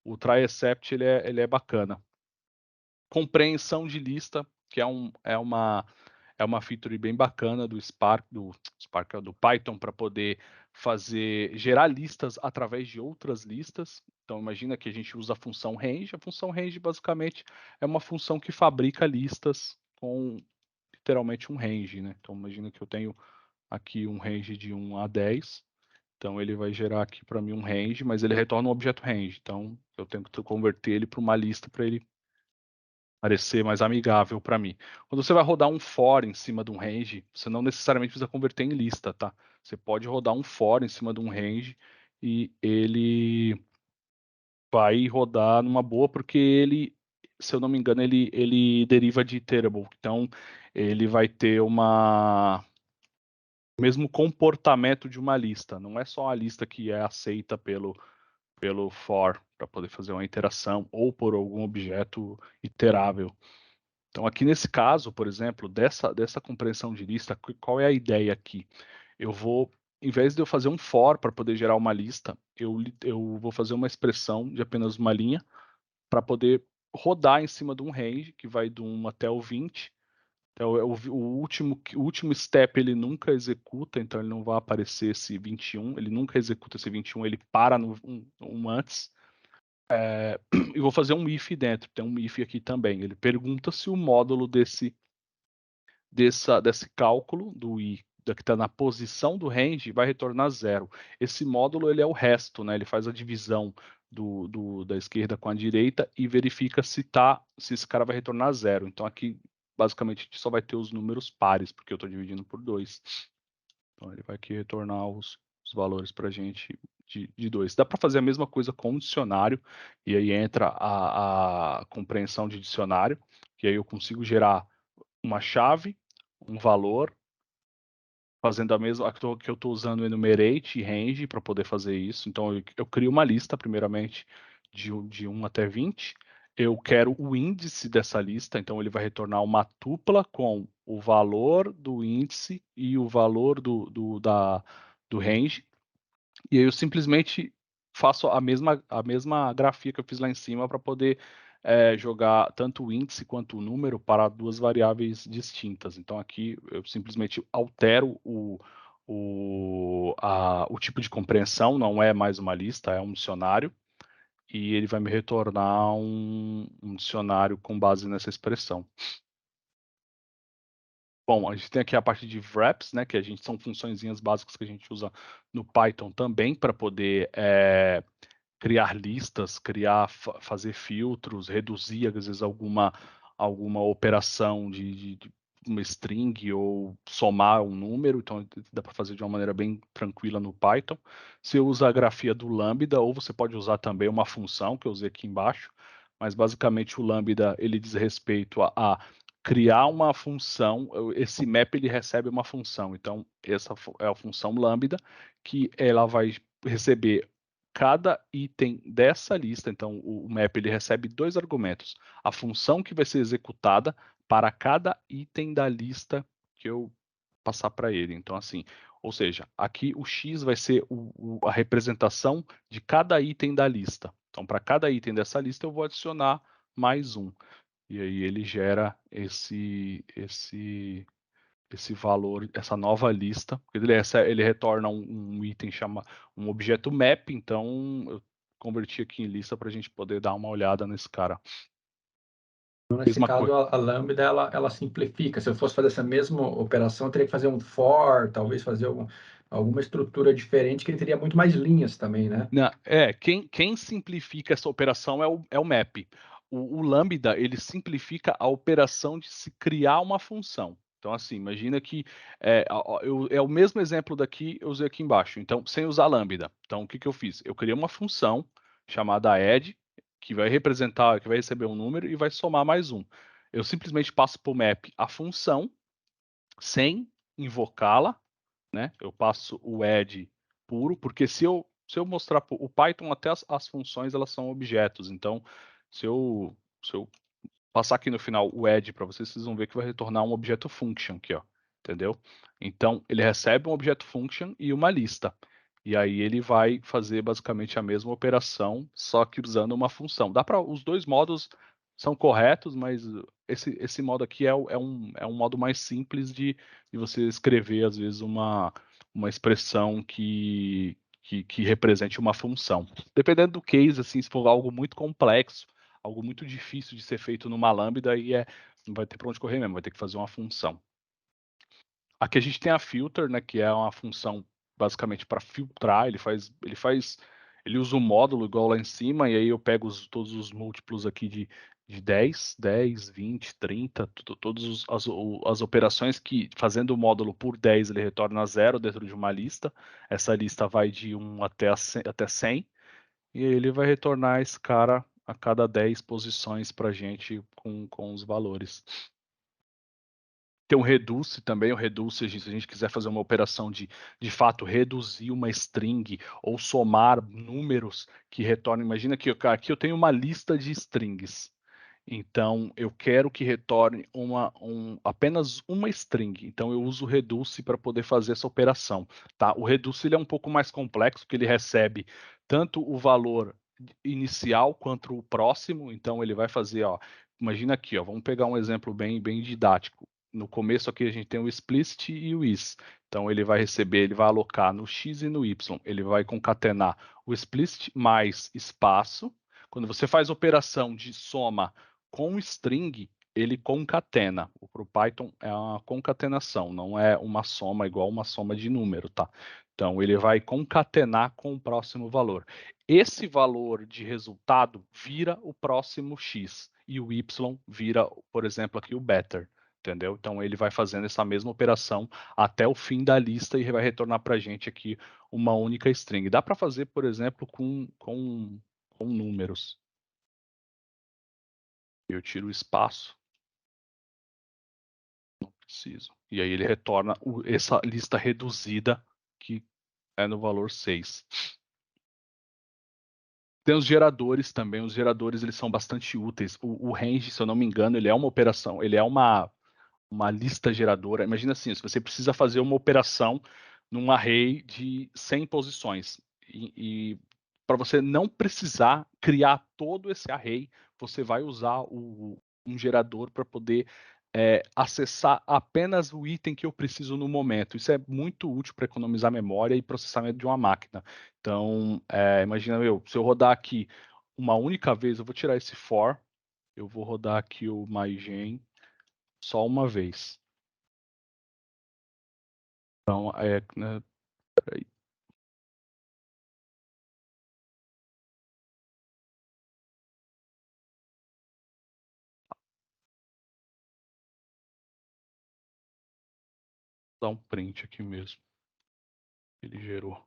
o try except ele é bacana. Compreensão de lista, que é uma feature bem bacana do Spark, do Python, para poder gerar listas através de outras listas. Então, imagina que a gente usa a função range. A função range, basicamente, é uma função que fabrica listas com, literalmente, um range, né? Então, imagina que eu tenho aqui um range de 1 a 10. Então, ele vai gerar aqui para mim um range, mas ele retorna um objeto range. Então, eu tenho que converter ele para uma lista para ele parecer mais amigável para mim. Quando você vai rodar um for em cima de um range, você não necessariamente precisa converter em lista, tá? Você pode rodar um for em cima de um range e ele vai rodar numa boa, porque ele, se eu não me engano, ele deriva de iterable. Então, ele vai ter o mesmo comportamento de uma lista. Não é só a lista que é aceita pelo for, para poder fazer uma iteração, ou por algum objeto iterável. Então, aqui nesse caso, por exemplo, dessa compreensão de lista, qual é a ideia aqui? Eu vou, em vez de eu fazer um for para poder gerar uma lista, eu vou fazer uma expressão de apenas uma linha para poder rodar em cima de um range que vai do 1 até o 20. Então, o último step ele nunca executa, então ele não vai aparecer esse 21, ele nunca executa esse 21, ele para no 1 antes. E vou fazer um if dentro, tem um if aqui também. Ele pergunta se o módulo desse cálculo do i, que está na posição do range, vai retornar 0. Esse módulo ele é o resto, né? Ele faz a divisão da esquerda com a direita e verifica se esse cara vai retornar 0. Então aqui, basicamente, a gente só vai ter os números pares, porque eu estou dividindo por 2. Então ele vai aqui retornar os valores para a gente de 2. Dá para fazer a mesma coisa com o dicionário, e aí entra a compreensão de dicionário, que aí eu consigo gerar uma chave, um valor, fazendo a mesma que eu estou usando enumerate e range para poder fazer isso. Então eu crio uma lista, primeiramente, de 1 até 20. Eu quero o índice dessa lista, então ele vai retornar uma tupla com o valor do índice e o valor do range. E aí eu simplesmente faço a mesma grafia que eu fiz lá em cima para poder jogar tanto o índice quanto o número para duas variáveis distintas. Então aqui eu simplesmente altero o tipo de compreensão, não é mais uma lista, é um dicionário, e ele vai me retornar um dicionário com base nessa expressão. Bom, a gente tem aqui a parte de wraps, né, que são funçõezinhas básicas que a gente usa no Python também para poder criar listas, fazer filtros, reduzir às vezes alguma operação de uma string ou somar um número, então dá para fazer de uma maneira bem tranquila no Python. Você usa a grafia do Lambda, ou você pode usar também uma função que eu usei aqui embaixo, mas basicamente o Lambda ele diz respeito a criar uma função. Esse map ele recebe uma função, então essa é a função Lambda, que ela vai receber cada item dessa lista. Então o map ele recebe 2 argumentos: a função que vai ser executada para cada item da lista que eu passar para ele. Então assim, ou seja, aqui o x vai ser a representação de cada item da lista. Então para cada item dessa lista eu vou adicionar mais um. E aí ele gera esse valor, essa nova lista, porque ele retorna um item um objeto map. Então eu converti aqui em lista para a gente poder dar uma olhada nesse cara. Então, nesse Mesma caso, coisa. a Lambda ela simplifica. Se eu fosse fazer essa mesma operação, eu teria que fazer um for, talvez fazer alguma estrutura diferente, que ele teria muito mais linhas também, né? Quem simplifica essa operação é o map. O Lambda ele simplifica a operação de se criar uma função. Então, assim, imagina que é o mesmo exemplo daqui, eu usei aqui embaixo. Então, sem usar Lambda. Então, o que eu fiz? Eu criei uma função chamada add, que vai representar, que vai receber um número e vai somar mais um. Eu simplesmente passo para o map a função, sem invocá-la, né? Eu passo o add puro, porque se eu mostrar o Python, até as funções elas são objetos. Então, se eu passar aqui no final o add para vocês, vocês vão ver que vai retornar um objeto function aqui, ó, entendeu? Então, ele recebe um objeto function e uma lista. E aí ele vai fazer basicamente a mesma operação, só que usando uma função. Os dois modos são corretos, mas esse modo aqui é um modo mais simples de você escrever, às vezes, uma expressão que represente uma função. Dependendo do case, assim, se for algo muito complexo, algo muito difícil de ser feito numa lambda, aí não vai ter para onde correr mesmo, vai ter que fazer uma função. Aqui a gente tem a filter, né, que é uma função basicamente para filtrar. Ele usa um módulo igual lá em cima, e aí eu pego todos os múltiplos aqui de 10, 20, 30, todas as operações que, fazendo o módulo por 10, ele retorna 0 dentro de uma lista. Essa lista vai de 1 até 100, e aí ele vai retornar esse cara a cada 10 posições para a gente com os valores. Tem um reduce também, o reduce, se a gente quiser fazer uma operação de fato, reduzir uma string ou somar números que retornem. Imagina que aqui eu tenho uma lista de strings. Então, eu quero que retorne apenas uma string. Então, eu uso o reduce para poder fazer essa operação. Tá? O reduce ele é um pouco mais complexo, porque ele recebe tanto o valor inicial quanto o próximo. Então, ele vai fazer, ó, imagina aqui, ó, vamos pegar um exemplo bem didático. No começo aqui a gente tem o explicit e o is. Então, ele vai receber, ele vai alocar no x e no y. Ele vai concatenar o explicit mais espaço. Quando você faz operação de soma com string, ele concatena. Para o Python é uma concatenação, não é uma soma igual uma soma de número, tá? Então, ele vai concatenar com o próximo valor. Esse valor de resultado vira o próximo x e o y vira, por exemplo, aqui o better. Entendeu? Então ele vai fazendo essa mesma operação até o fim da lista e vai retornar para a gente aqui uma única string. Dá para fazer, por exemplo, com números. Eu tiro o espaço. Não preciso. E aí ele retorna essa lista reduzida que é no valor 6. Tem os geradores também. Os geradores eles são bastante úteis. O range, se eu não me engano, ele é uma operação, ele é uma lista geradora. Imagina assim, se você precisa fazer uma operação num array de 100 posições e para você não precisar criar todo esse array, você vai usar um gerador para poder acessar apenas o item que eu preciso no momento. Isso é muito útil para economizar memória e processamento de uma máquina. Então, imagina se eu rodar aqui uma única vez, eu vou tirar esse for, eu vou rodar aqui o mygen só uma vez. Então, né, peraí. Vou dar um print aqui mesmo. Ele gerou.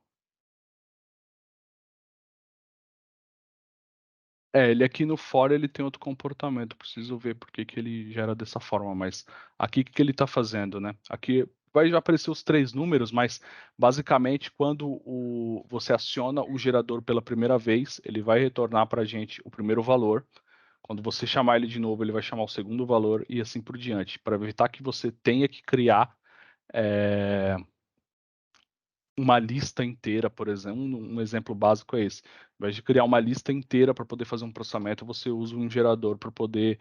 Ele aqui no for ele tem outro comportamento. Preciso ver por que ele gera dessa forma, mas aqui o que ele está fazendo, né? Aqui vai aparecer os 3 números, mas basicamente quando você aciona o gerador pela primeira vez, ele vai retornar para a gente o primeiro valor. Quando você chamar ele de novo, ele vai chamar o segundo valor e assim por diante, para evitar que você tenha que criar uma lista inteira, por exemplo. Um exemplo básico é esse. Ao invés de criar uma lista inteira para poder fazer um processamento, você usa um gerador para poder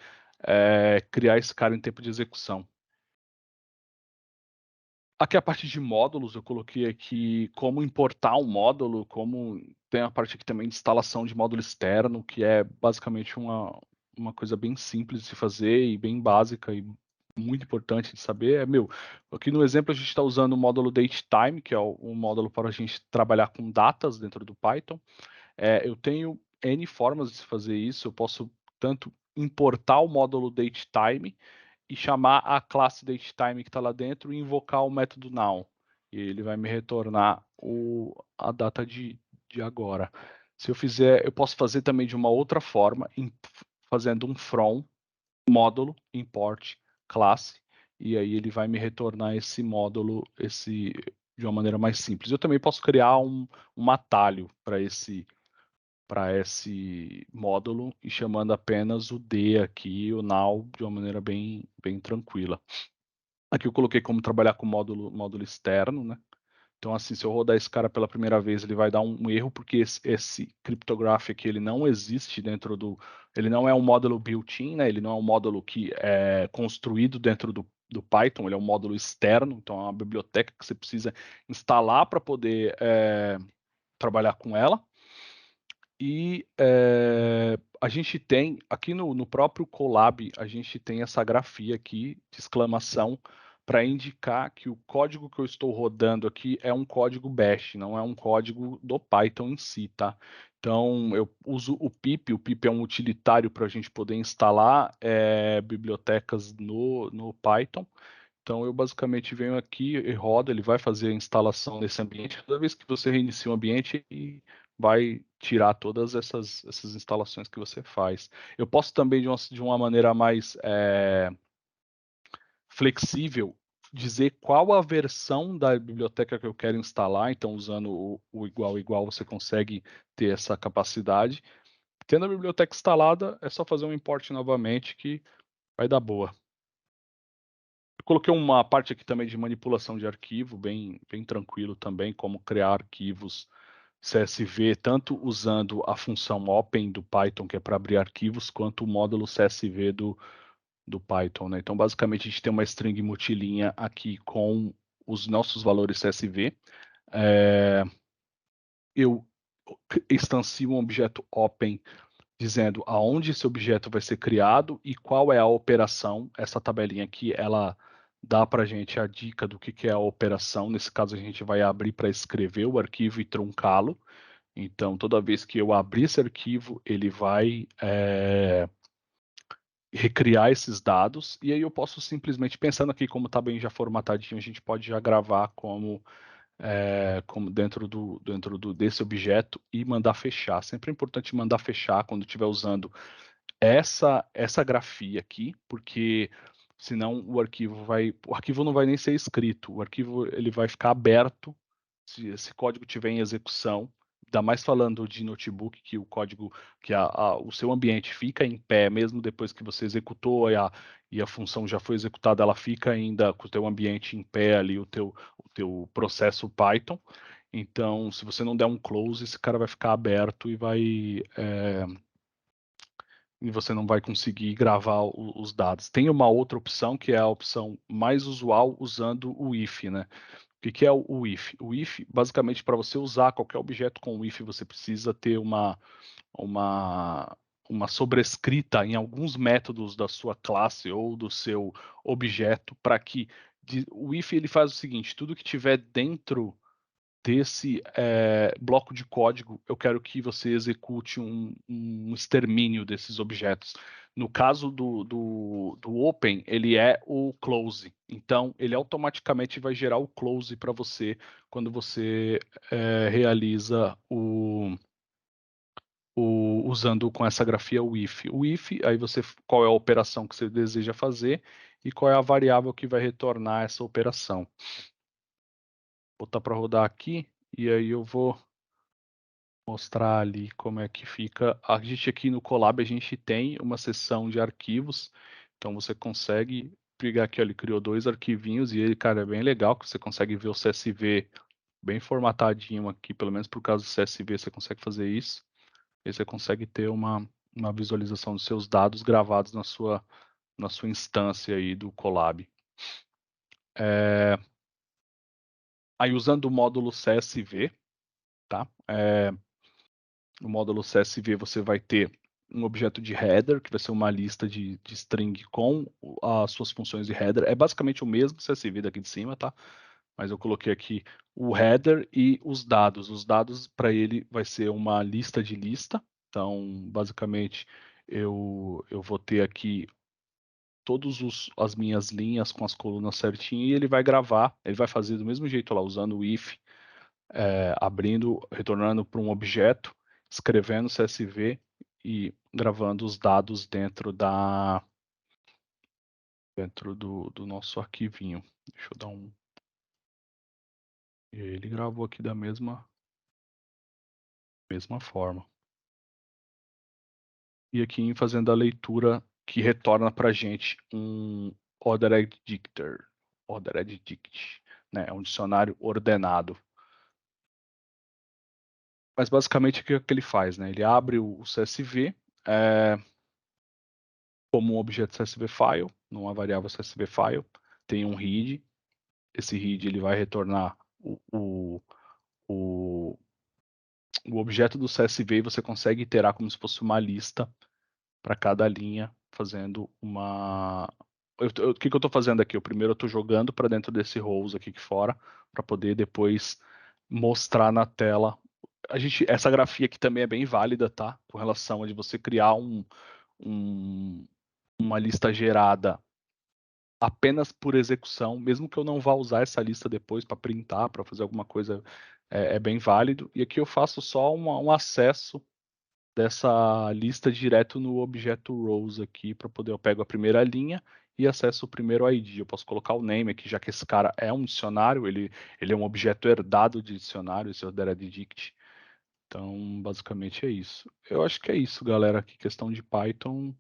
criar esse cara em tempo de execução. Aqui a parte de módulos, eu coloquei aqui como importar um módulo, como tem a parte aqui também de instalação de módulo externo, que é basicamente uma coisa bem simples de se fazer e bem básica e muito importante de saber. Aqui no exemplo a gente está usando o módulo datetime, que é um módulo para a gente trabalhar com datas dentro do Python. Eu tenho N formas de se fazer isso, eu posso tanto importar o módulo datetime e chamar a classe datetime que está lá dentro e invocar o método now. E ele vai me retornar a data de agora. Se eu fizer, eu posso fazer também de uma outra forma, fazendo um from módulo import classe, e aí ele vai me retornar esse módulo de uma maneira mais simples. Eu também posso criar um atalho para esse módulo e chamando apenas o D aqui, o now, de uma maneira bem tranquila. Aqui eu coloquei como trabalhar com módulo externo, né? Então, assim, se eu rodar esse cara pela primeira vez, ele vai dar um erro, porque esse cryptograph aqui, ele não existe dentro ele não é um módulo built-in, né? Ele não é um módulo que é construído dentro do Python, ele é um módulo externo, então é uma biblioteca que você precisa instalar para poder trabalhar com ela. E a gente tem, aqui no próprio Colab, a gente tem essa grafia aqui de exclamação para indicar que o código que eu estou rodando aqui é um código bash, não é um código do Python em si, tá? Então, eu uso o pip é um utilitário para a gente poder instalar bibliotecas no Python. Então, eu basicamente venho aqui e rodo, ele vai fazer a instalação nesse ambiente. Toda vez que você reinicia o ambiente, ele vai tirar todas essas instalações que você faz. Eu posso também, de uma maneira mais flexível, dizer qual a versão da biblioteca que eu quero instalar. Então, usando o igual, você consegue ter essa capacidade. Tendo a biblioteca instalada, é só fazer um import novamente que vai dar boa. Eu coloquei uma parte aqui também de manipulação de arquivo, bem tranquilo também, como criar arquivos CSV, tanto usando a função open do Python, que é para abrir arquivos, quanto o módulo CSV do Python, né? Então, basicamente, a gente tem uma string multilinha aqui com os nossos valores CSV. Eu instancio um objeto open dizendo aonde esse objeto vai ser criado e qual é a operação. Essa tabelinha aqui, ela dá para a gente a dica do que é a operação. Nesse caso, a gente vai abrir para escrever o arquivo e truncá-lo. Então, toda vez que eu abrir esse arquivo, ele vai recriar esses dados, e aí eu posso simplesmente, pensando aqui como está bem já formatadinho, a gente pode já gravar como dentro desse objeto e mandar fechar. Sempre é importante mandar fechar quando estiver usando essa grafia aqui, porque senão o arquivo não vai nem ser escrito, o arquivo ele vai ficar aberto se esse código estiver em execução. Ainda mais falando de notebook, que o código, que o seu ambiente fica em pé, mesmo depois que você executou e a função já foi executada, ela fica ainda com o teu ambiente em pé ali, o teu processo Python. Então, se você não der um close, esse cara vai ficar aberto e você não vai conseguir gravar os dados. Tem uma outra opção, que é a opção mais usual usando o if, né? O que é o if? O if, basicamente, para você usar qualquer objeto com o if, você precisa ter uma sobrescrita em alguns métodos da sua classe ou do seu objeto, para que o if ele faz o seguinte: tudo que tiver dentro desse bloco de código, eu quero que você execute um extermínio desses objetos. No caso do Open, ele é o close. Então, ele automaticamente vai gerar o close para você quando você realiza usando com essa grafia o if. O if, aí qual é a operação que você deseja fazer e qual é a variável que vai retornar essa operação. Vou botar para rodar aqui e aí eu vou mostrar ali como é que fica. A gente aqui no Colab, a gente tem uma seção de arquivos, então você consegue pegar aqui, ele criou 2 arquivinhos e ele, cara, é bem legal, que você consegue ver o CSV bem formatadinho aqui, pelo menos por causa do CSV você consegue fazer isso. E você consegue ter uma visualização dos seus dados gravados na sua instância aí do Colab. Aí usando o módulo CSV, tá? No módulo CSV você vai ter um objeto de header, que vai ser uma lista de string com as suas funções de header. É basicamente o mesmo CSV daqui de cima, tá? Mas eu coloquei aqui o header e os dados. Os dados para ele vai ser uma lista de lista. Então, basicamente, eu vou ter aqui todas as minhas linhas com as colunas certinho e ele vai gravar, ele vai fazer do mesmo jeito lá, usando o if, abrindo, retornando para um objeto, escrevendo CSV e gravando os dados dentro do nosso arquivinho. Deixa eu dar um... E ele gravou aqui da mesma forma. E aqui fazendo a leitura que retorna para a gente um order addict, né? É um dicionário ordenado. Mas basicamente o que ele faz, né? Ele abre o CSV como um objeto CSV file, numa variável CSV file, tem um read. Esse read ele vai retornar o objeto do CSV e você consegue iterar como se fosse uma lista para cada linha, fazendo uma... O que eu estou fazendo aqui? Primeiro eu estou jogando para dentro desse rows aqui fora, para poder depois mostrar na tela. Essa grafia aqui também é bem válida, tá? Com relação a de você criar uma lista gerada apenas por execução, mesmo que eu não vá usar essa lista depois para printar, para fazer alguma coisa, é bem válido. E aqui eu faço só um acesso dessa lista direto no objeto rows aqui, para poder, eu pego a primeira linha e acesso o primeiro ID. Eu posso colocar o name aqui, já que esse cara é um dicionário, ele é um objeto herdado de dicionário, esse order addict. Então, basicamente é isso. Eu acho que é isso, galera. Aqui, questão de Python,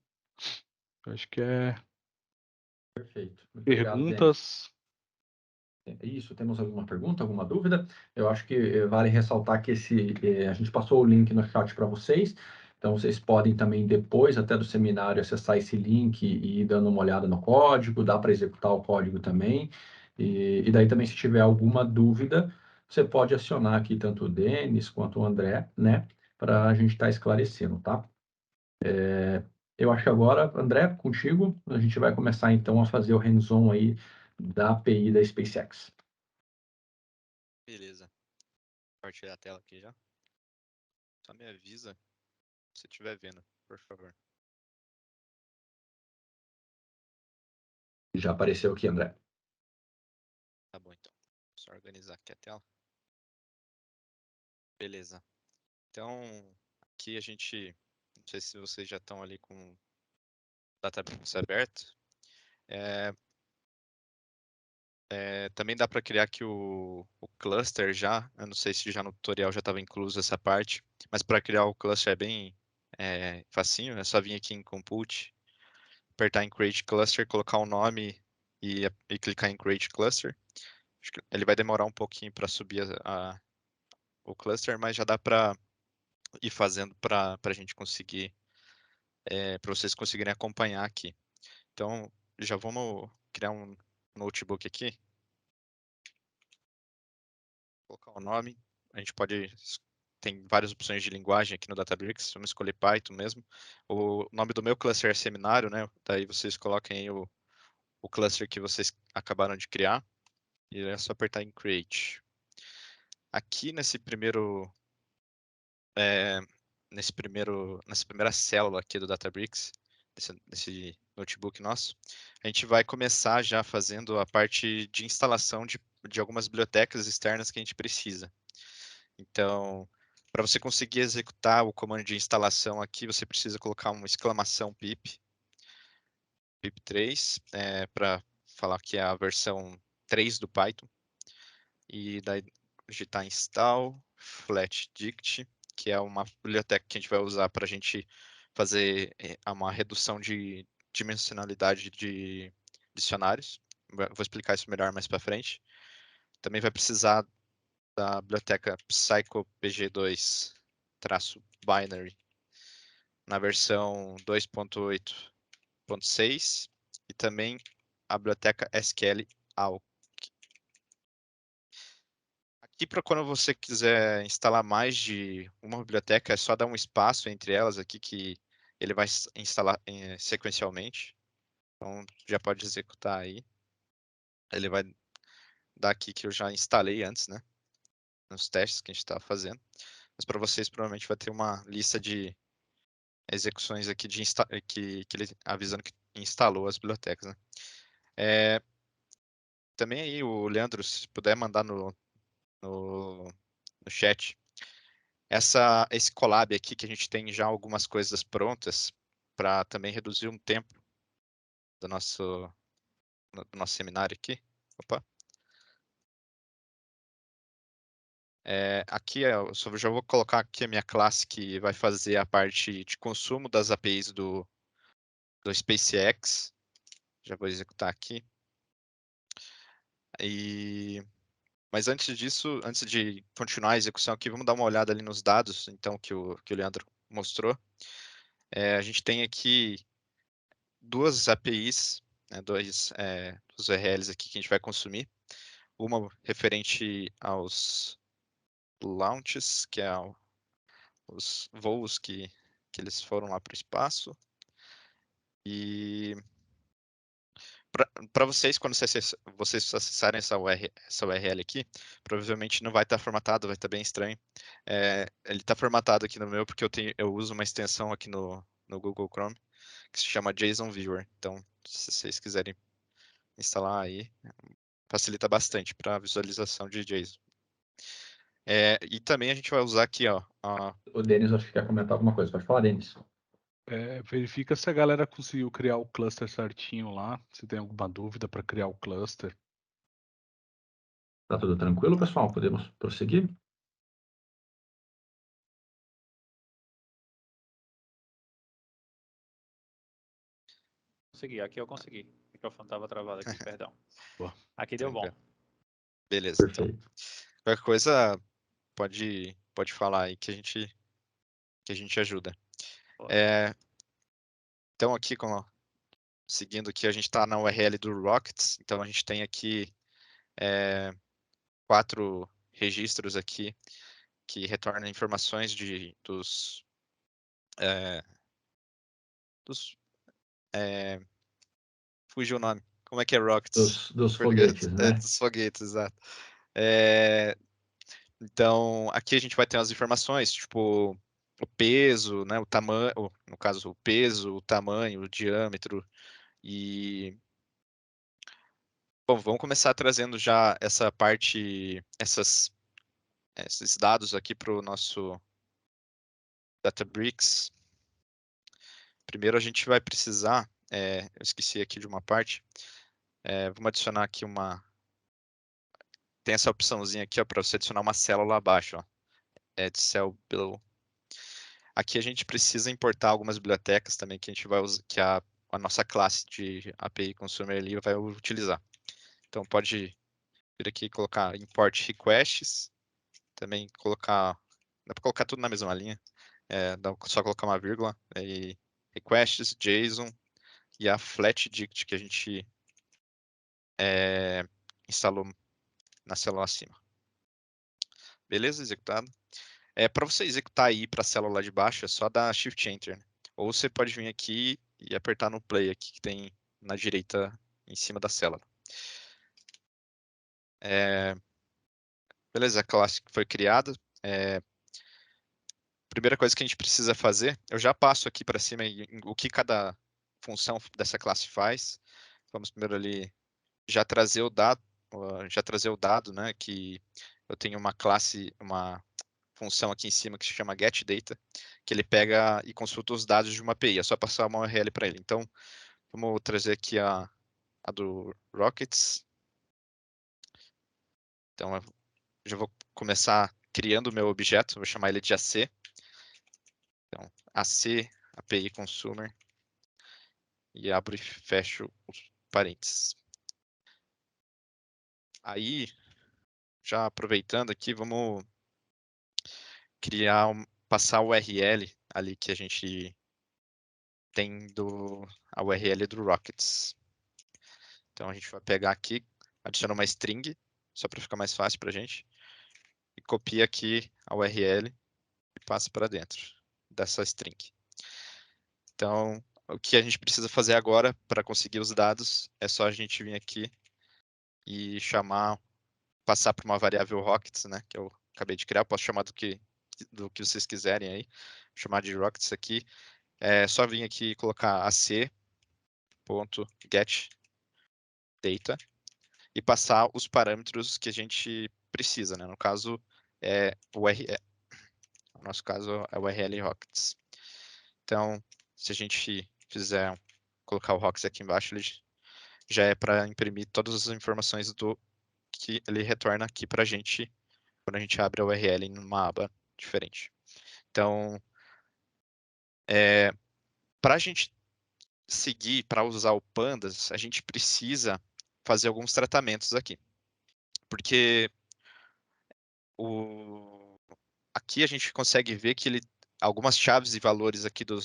eu acho que é Perfeito. Muito obrigado, Denis. perguntas. Isso, temos alguma pergunta, alguma dúvida? Eu acho que vale ressaltar que a gente passou o link no chat para vocês, então vocês podem também depois, até do seminário, acessar esse link e ir dando uma olhada no código, dá para executar o código também, e daí também se tiver alguma dúvida, você pode acionar aqui tanto o Denis quanto o André, né, para a gente estar esclarecendo, tá? Eu acho que agora, André, contigo, a gente vai começar então a fazer o hands-on aí da API da SpaceX. Beleza. Compartilhar a tela aqui já. Só me avisa se estiver vendo, por favor. Já apareceu aqui, André. Tá bom, então. Só organizar aqui a tela. Beleza. Então, aqui a gente... Não sei se vocês já estão ali com o Databricks aberto. Também dá para criar aqui o cluster já. Eu não sei se já no tutorial já estava incluso essa parte. Mas para criar o cluster é bem facinho. É só vir aqui em Compute, apertar em Create Cluster, colocar o nome e clicar em Create Cluster. Acho que ele vai demorar um pouquinho para subir o cluster, mas já dá para ir fazendo para a gente conseguir, para vocês conseguirem acompanhar aqui. Então, já vamos criar um notebook aqui. Colocar o nome. A gente pode... Tem várias opções de linguagem aqui no Databricks. Vamos escolher Python mesmo. O nome do meu cluster é seminário, né? Daí vocês coloquem aí o cluster que vocês acabaram de criar. E é só apertar em Create. Aqui nessa primeira célula aqui do Databricks, nesse notebook nosso, a gente vai começar já fazendo a parte de instalação de algumas bibliotecas externas que a gente precisa. Então, para você conseguir executar o comando de instalação aqui, você precisa colocar uma exclamação pip 3, para falar que é a versão 3 do Python. E daí digitar install flatdict, que é uma biblioteca que a gente vai usar para a gente fazer uma redução de dimensionalidade de dicionários. Vou explicar isso melhor mais para frente. Também vai precisar da biblioteca psychopg2-binary na versão 2.8.6 e também a biblioteca skl-alk. Aqui, para quando você quiser instalar mais de uma biblioteca, é só dar um espaço entre elas aqui que ele vai instalar sequencialmente. Então, já pode executar aí. Ele vai dar aqui que eu já instalei antes, né? Nos testes que a gente estava fazendo. Mas para vocês, provavelmente vai ter uma lista de execuções aqui que ele avisando que instalou as bibliotecas, né? Também aí, o Leandro, se puder mandar no chat esse collab aqui, que a gente tem já algumas coisas prontas para também reduzir um tempo do nosso seminário aqui. Opa. Aqui eu já vou colocar aqui a minha classe que vai fazer a parte de consumo das APIs do SpaceX. Já vou executar aqui. Mas antes disso, antes de continuar a execução aqui, vamos dar uma olhada ali nos dados, então, que o Leandro mostrou. A gente tem aqui duas APIs, né, dois URLs aqui que a gente vai consumir. Uma referente aos launches, que é os voos que eles foram lá para o espaço. E para vocês, quando vocês acessarem essa URL aqui, provavelmente não vai estar formatado, vai estar bem estranho. Ele está formatado aqui no meu porque eu uso uma extensão aqui no Google Chrome que se chama JSON Viewer. Então, se vocês quiserem instalar aí, facilita bastante para a visualização de JSON. E também a gente vai usar aqui, ó. O Denis, acho que quer comentar alguma coisa. Pode falar, Denis. Verifica se a galera conseguiu criar o cluster certinho lá, se tem alguma dúvida para criar o cluster. Tá tudo tranquilo, pessoal? Podemos prosseguir? Consegui, aqui eu consegui. O microfone estava travado aqui, perdão. Boa. Aqui deu bom. Tranquilo. Beleza, então. Perfeito. Qualquer coisa, pode falar aí que a gente ajuda. Boa. Então, aqui, seguindo aqui, a gente está na URL do Rockets, então a gente tem aqui 4 registros aqui que retornam informações fugiu o nome. Como é que é Rockets? Dos em português? foguetes, né? Dos foguetes, exato. Então, aqui a gente vai ter as informações, tipo, o peso, né, o tamanho, no caso, o peso, o tamanho, o diâmetro e... Bom, vamos começar trazendo já essa parte, esses dados aqui para o nosso Databricks. Primeiro a gente vai precisar, eu esqueci aqui de uma parte, vamos adicionar aqui tem essa opçãozinha aqui para você adicionar uma célula abaixo, ó, add cell below. Aqui a gente precisa importar algumas bibliotecas também que a gente vai usar, que a nossa classe de API Consumer ali vai utilizar. Então pode vir aqui e colocar import requests, também dá para colocar tudo na mesma linha, dá só colocar uma vírgula, e requests, JSON e a flatdict que a gente instalou na célula acima. Beleza? Executado. Para você executar aí para a célula lá de baixo, é só dar Shift Enter, né? Ou você pode vir aqui e apertar no Play aqui que tem na direita em cima da célula. Beleza, a classe que foi criada. Primeira coisa que a gente precisa fazer, eu já passo aqui para cima o que cada função dessa classe faz. Vamos primeiro ali já trazer o dado, né? Que eu tenho uma classe, uma função aqui em cima que se chama getData, que ele pega e consulta os dados de uma API, é só passar uma URL para ele. Então, vamos trazer aqui a do Rockets. Então, eu já vou começar criando o meu objeto, vou chamar ele de AC. Então, AC, API Consumer, e abro e fecho os parênteses. Aí, já aproveitando aqui, vamos passar o URL ali que a gente tem a URL do Rockets. Então a gente vai pegar aqui, adiciona uma string, só para ficar mais fácil para a gente, e copia aqui a URL e passa para dentro dessa string. Então, o que a gente precisa fazer agora para conseguir os dados é só a gente vir aqui e passar para uma variável Rockets, né, que eu acabei de criar. Posso chamar do que vocês quiserem aí, chamar de Rockets aqui. É só vir aqui e colocar ac.getData e passar os parâmetros que a gente precisa, né? No caso, no nosso caso é o URL Rockets. Então, se a gente colocar o Rockets aqui embaixo, ele já é para imprimir todas as informações que ele retorna aqui para a gente quando a gente abre a URL em uma aba diferente. Então, para a gente seguir, para usar o Pandas, a gente precisa fazer alguns tratamentos aqui. Porque aqui a gente consegue ver que algumas chaves e valores aqui do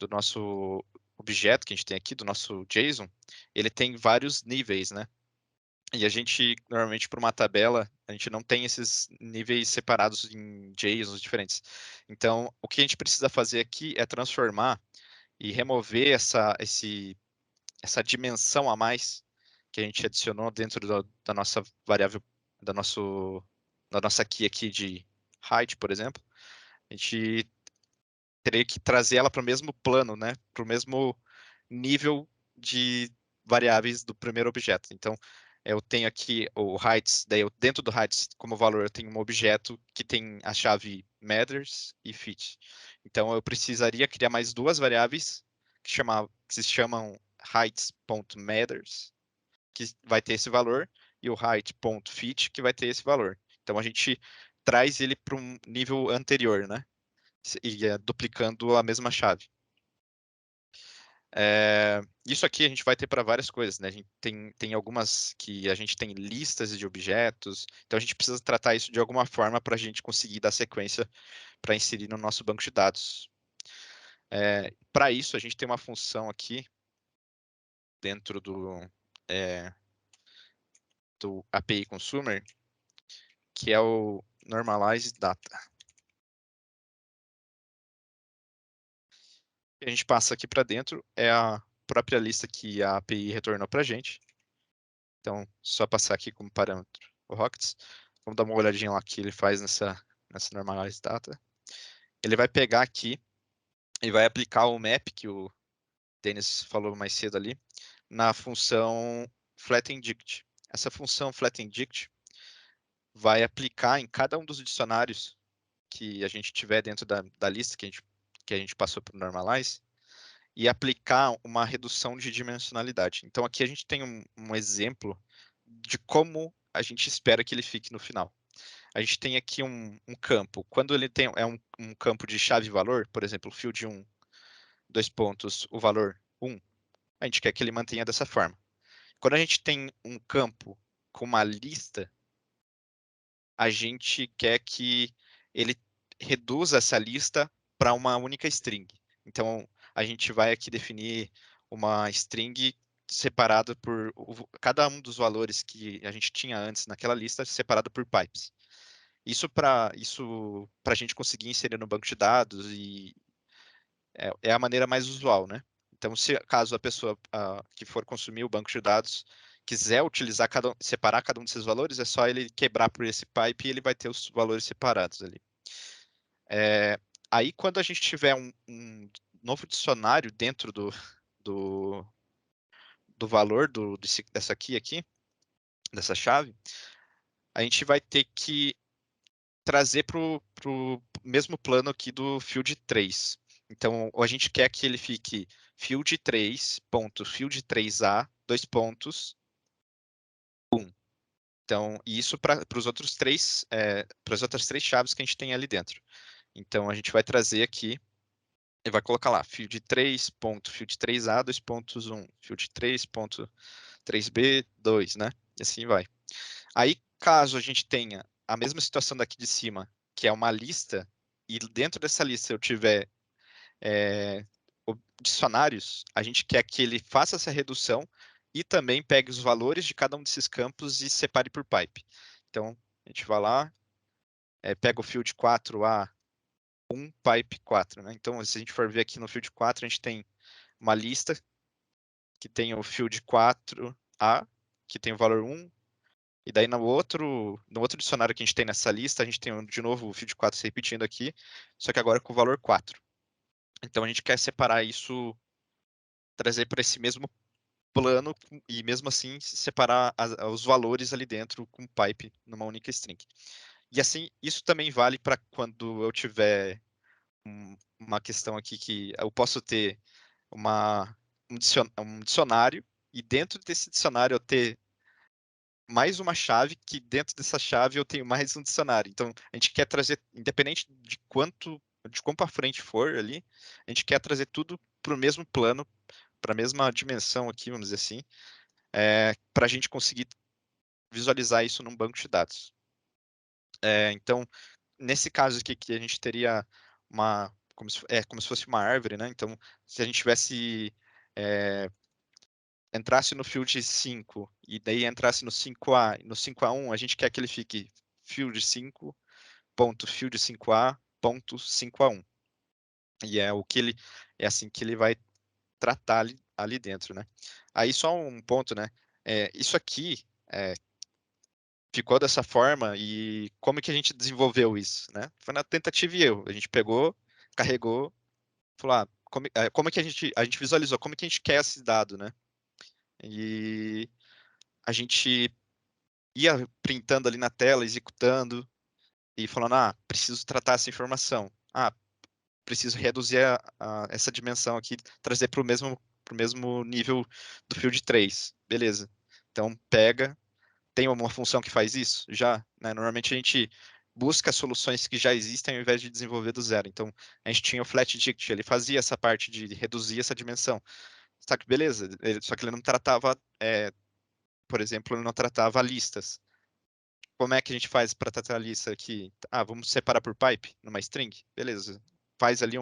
nosso objeto que a gente tem aqui, do nosso JSON, ele tem vários níveis, né? E a gente, normalmente, para uma tabela, a gente não tem esses níveis separados em JSONs diferentes. Então, o que a gente precisa fazer aqui é transformar e remover essa dimensão a mais que a gente adicionou dentro da nossa variável, da nossa key aqui de height, por exemplo. A gente teria que trazer ela para o mesmo plano, né? Para o mesmo nível de variáveis do primeiro objeto. Então, eu tenho aqui o heights, daí dentro do heights, como valor, eu tenho um objeto que tem a chave matters e fit. Então, eu precisaria criar mais duas variáveis que se chamam heights.matters, que vai ter esse valor, e o height.fit, que vai ter esse valor. Então, a gente traz ele para um nível anterior, né? E duplicando a mesma chave. Isso aqui a gente vai ter para várias coisas, né? A gente tem algumas que a gente tem listas de objetos, então a gente precisa tratar isso de alguma forma para a gente conseguir dar sequência para inserir no nosso banco de dados. Para isso, a gente tem uma função aqui dentro do API Consumer, que é o Normalize Data. A gente passa aqui para dentro, é a própria lista que a API retornou para a gente. Então, só passar aqui como parâmetro o Rockets. Vamos dar uma olhadinha lá que ele faz nessa Normalize Data. Ele vai pegar aqui e vai aplicar o map que o Denis falou mais cedo ali na função flatIndict. Essa função flatIndict vai aplicar em cada um dos dicionários que a gente tiver dentro da lista que a gente passou para o Normalize e aplicar uma redução de dimensionalidade. Então, aqui a gente tem um exemplo de como a gente espera que ele fique no final. A gente tem aqui um campo. Quando ele tem um campo de chave-valor, por exemplo, field 1, 2 pontos, o valor 1, a gente quer que ele mantenha dessa forma. Quando a gente tem um campo com uma lista, a gente quer que ele reduza essa lista para uma única string. Então, a gente vai aqui definir uma string separada por cada um dos valores que a gente tinha antes naquela lista, separado por pipes. Isso para a gente conseguir inserir no banco de dados e é a maneira mais usual, né? Então, se caso a pessoa que for consumir o banco de dados quiser utilizar separar cada um desses valores, é só ele quebrar por esse pipe e ele vai ter os valores separados ali. Aí, quando a gente tiver um novo dicionário dentro do valor dessa key aqui, dessa chave, a gente vai ter que trazer para o mesmo plano aqui do field 3. Então, a gente quer que ele fique field 3, ponto, field 3a, 2 pontos, 1. Então, isso para os outros três, para as outras três chaves que a gente tem ali dentro. Então, a gente vai trazer aqui e vai colocar lá, field 3, ponto, field 3a, 2 pontos, 1, field 3, ponto, 3b, 2, né? E assim vai. Aí, caso a gente tenha a mesma situação daqui de cima, que é uma lista, e dentro dessa lista eu tiver dicionários, a gente quer que ele faça essa redução e também pegue os valores de cada um desses campos e separe por pipe. Então, a gente vai lá, pega o field 4a, 1 pipe 4. Né? Então, se a gente for ver aqui no field 4, a gente tem uma lista que tem o field 4a, que tem o valor 1, e daí no outro dicionário que a gente tem nessa lista, a gente tem de novo o field 4 se repetindo aqui, só que agora com o valor 4. Então a gente quer separar isso, trazer para esse mesmo plano e mesmo assim separar os valores ali dentro com pipe numa única string. E assim, isso também vale para quando eu tiver uma questão aqui que eu posso ter um dicionário e dentro desse dicionário eu ter mais uma chave, que dentro dessa chave eu tenho mais um dicionário. Então, a gente quer trazer, independente de quão para frente for ali, a gente quer trazer tudo para o mesmo plano, para a mesma dimensão aqui, vamos dizer assim, para a gente conseguir visualizar isso num banco de dados. Então, nesse caso aqui, que a gente teria como se fosse uma árvore, né? Então, se a gente tivesse entrasse no field 5 e daí entrasse no 5A, no 5A1, a gente quer que ele fique field 5, ponto field 5A, ponto 5A1. E é assim que ele vai tratar ali dentro, né? Aí só um ponto, né? Isso aqui ficou dessa forma e como que a gente desenvolveu isso, né? Foi na tentativa e erro. A gente pegou, carregou, falou, como é que a gente visualizou, como que a gente quer esse dado, né? E a gente ia printando ali na tela, executando e falando, preciso tratar essa informação. Preciso reduzir essa dimensão aqui, trazer para o mesmo nível do field 3. Beleza. Então, tem uma função que faz isso? Já, né? Normalmente a gente busca soluções que já existem ao invés de desenvolver do zero. Então, a gente tinha o FlatDict, ele fazia essa parte de reduzir essa dimensão. Só que beleza, só que ele não tratava, por exemplo, ele não tratava listas. Como é que a gente faz para tratar a lista aqui? Vamos separar por pipe numa string? Beleza. Faz ali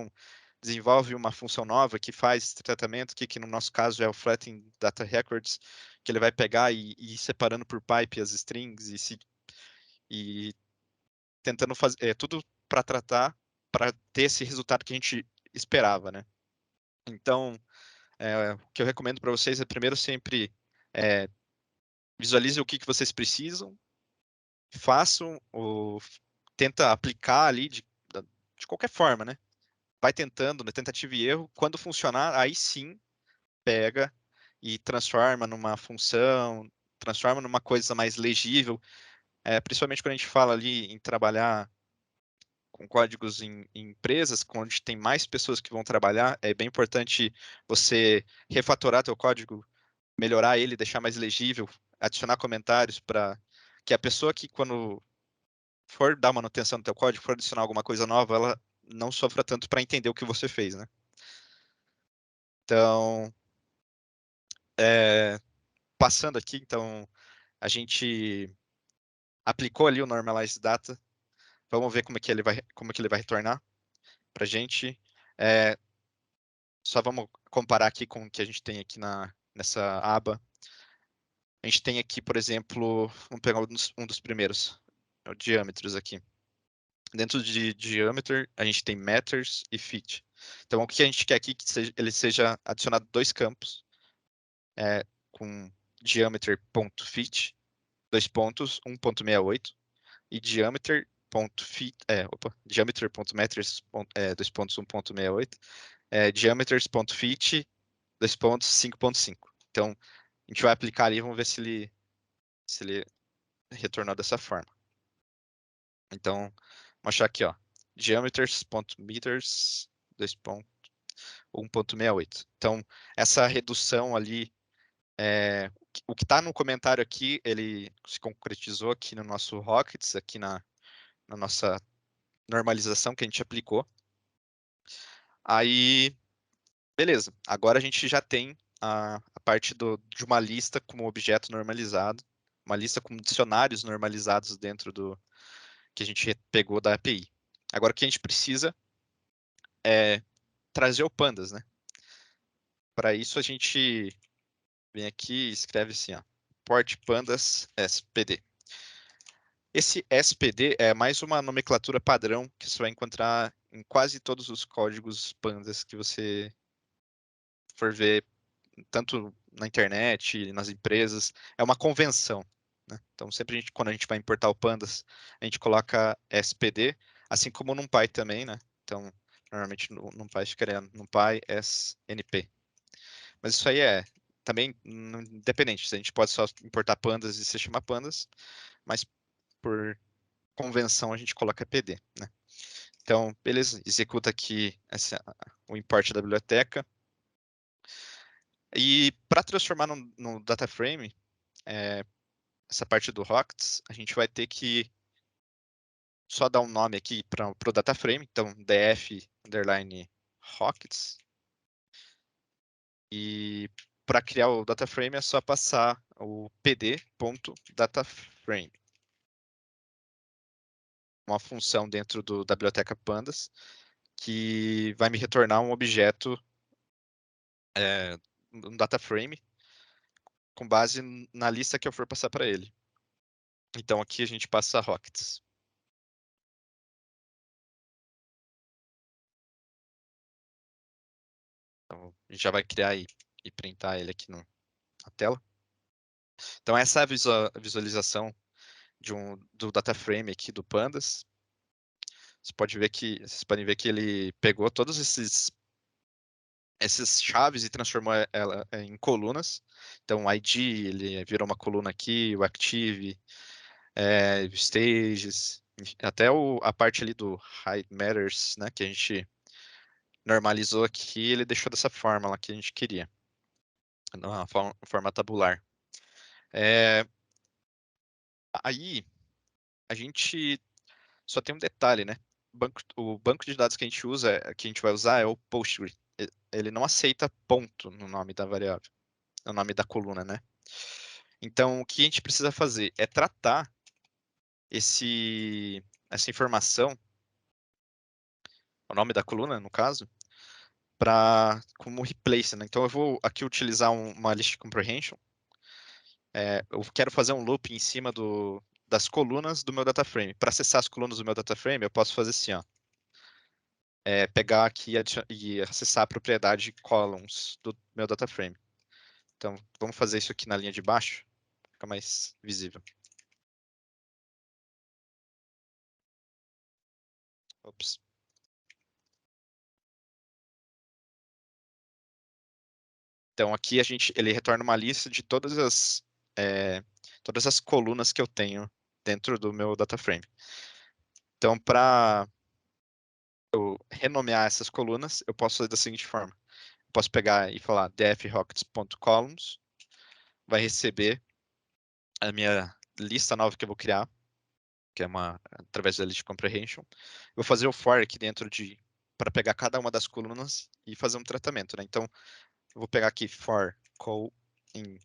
desenvolve uma função nova que faz esse tratamento, que no nosso caso é o Flattening Data Records, que ele vai pegar e ir separando por pipe as strings e tentando fazer tudo para tratar, para ter esse resultado que a gente esperava, né? Então, o que eu recomendo para vocês é primeiro sempre visualize o que vocês precisam, façam tenta aplicar ali de qualquer forma, né? Vai tentando, né? Tentativa e erro. Quando funcionar, aí sim pega e transforma numa função, transforma numa coisa mais legível. Principalmente quando a gente fala ali em trabalhar com códigos em empresas, onde tem mais pessoas que vão trabalhar, é bem importante você refatorar teu código, melhorar ele, deixar mais legível, adicionar comentários para que a pessoa que quando for dar manutenção no teu código, for adicionar alguma coisa nova, ela não sofra tanto para entender o que você fez, né? Então, passando aqui, então, a gente aplicou ali o Normalized Data. Vamos ver como é que ele vai retornar para a gente. Só vamos comparar aqui com o que a gente tem aqui nessa aba. A gente tem aqui, por exemplo, vamos pegar um dos primeiros, o diâmetros aqui. Dentro de diâmetro, a gente tem matters e fit. Então, o que a gente quer aqui é que ele seja adicionado 2 campos, com diameter.fit, 2 pontos, 1.68, e diameter.fit, diameter.matters, 2 pontos, 1.68, diameters.fit, 2 pontos, 5.5. Então, a gente vai aplicar ali e vamos ver se ele retornou dessa forma. Então, vamos achar aqui, diameters.meters, 1.68. Então, essa redução ali, o que está no comentário aqui, ele se concretizou aqui no nosso Rockets, aqui na nossa normalização que a gente aplicou. Aí, beleza. Agora a gente já tem a parte de uma lista como objeto normalizado, uma lista com dicionários normalizados dentro do que a gente pegou da API. Agora o que a gente precisa é trazer o pandas, né? Para isso a gente vem aqui e escreve assim, port pandas spd. Esse SPD é mais uma nomenclatura padrão que você vai encontrar em quase todos os códigos pandas que você for ver, tanto na internet, nas empresas. É uma convenção, né? Então, sempre quando a gente vai importar o pandas, a gente coloca SPD, assim como no NumPy também, né? Então, normalmente no NumPy ficaria NumPy SNP. Mas isso aí também independente. A gente pode só importar pandas e se chama pandas, mas por convenção a gente coloca PD, né? Então, beleza, executa aqui o import da biblioteca. E para transformar no data frame, essa parte do Rockets, a gente vai ter que só dar um nome aqui para o data frame, então df underline Rockets. E para criar o data frame é só passar o pd.dataframe. Uma função dentro da biblioteca pandas que vai me retornar um objeto, um data frame, com base na lista que eu for passar para ele. Então aqui a gente passa Rockets. Então, a gente já vai criar e printar ele aqui na tela. Então essa é a visualização do data frame aqui do Pandas. Vocês podem ver que ele pegou todos esses essas chaves e transformou ela em colunas. Então, o ID, ele virou uma coluna aqui, o Active, Stages, até a parte ali do Hide Matters, né, que a gente normalizou aqui, ele deixou dessa forma lá que a gente queria, na forma tabular. Aí, a gente só tem um detalhe, né? O banco de dados que a gente usa, que a gente vai usar é o Postgre. Ele não aceita ponto no nome da variável, no nome da coluna, né? Então, o que a gente precisa fazer é tratar essa informação, o nome da coluna, no caso, como replace, né? Então, eu vou aqui utilizar uma list comprehension. Eu quero fazer um loop em cima das colunas do meu data frame. Para acessar as colunas do meu data frame, eu posso fazer assim, ó. Pegar aqui e acessar a propriedade columns do meu data frame. Então, vamos fazer isso aqui na linha de baixo, fica mais visível. Ops. Então, aqui ele retorna uma lista de todas as colunas que eu tenho dentro do meu data frame. Então, para eu renomear essas colunas, eu posso fazer da seguinte forma. Eu posso pegar e falar dfrockets.columns, vai receber a minha lista nova que eu vou criar, que é através da list comprehension. Eu vou fazer o for aqui dentro para pegar cada uma das colunas e fazer um tratamento, né? Então, eu vou pegar aqui for call in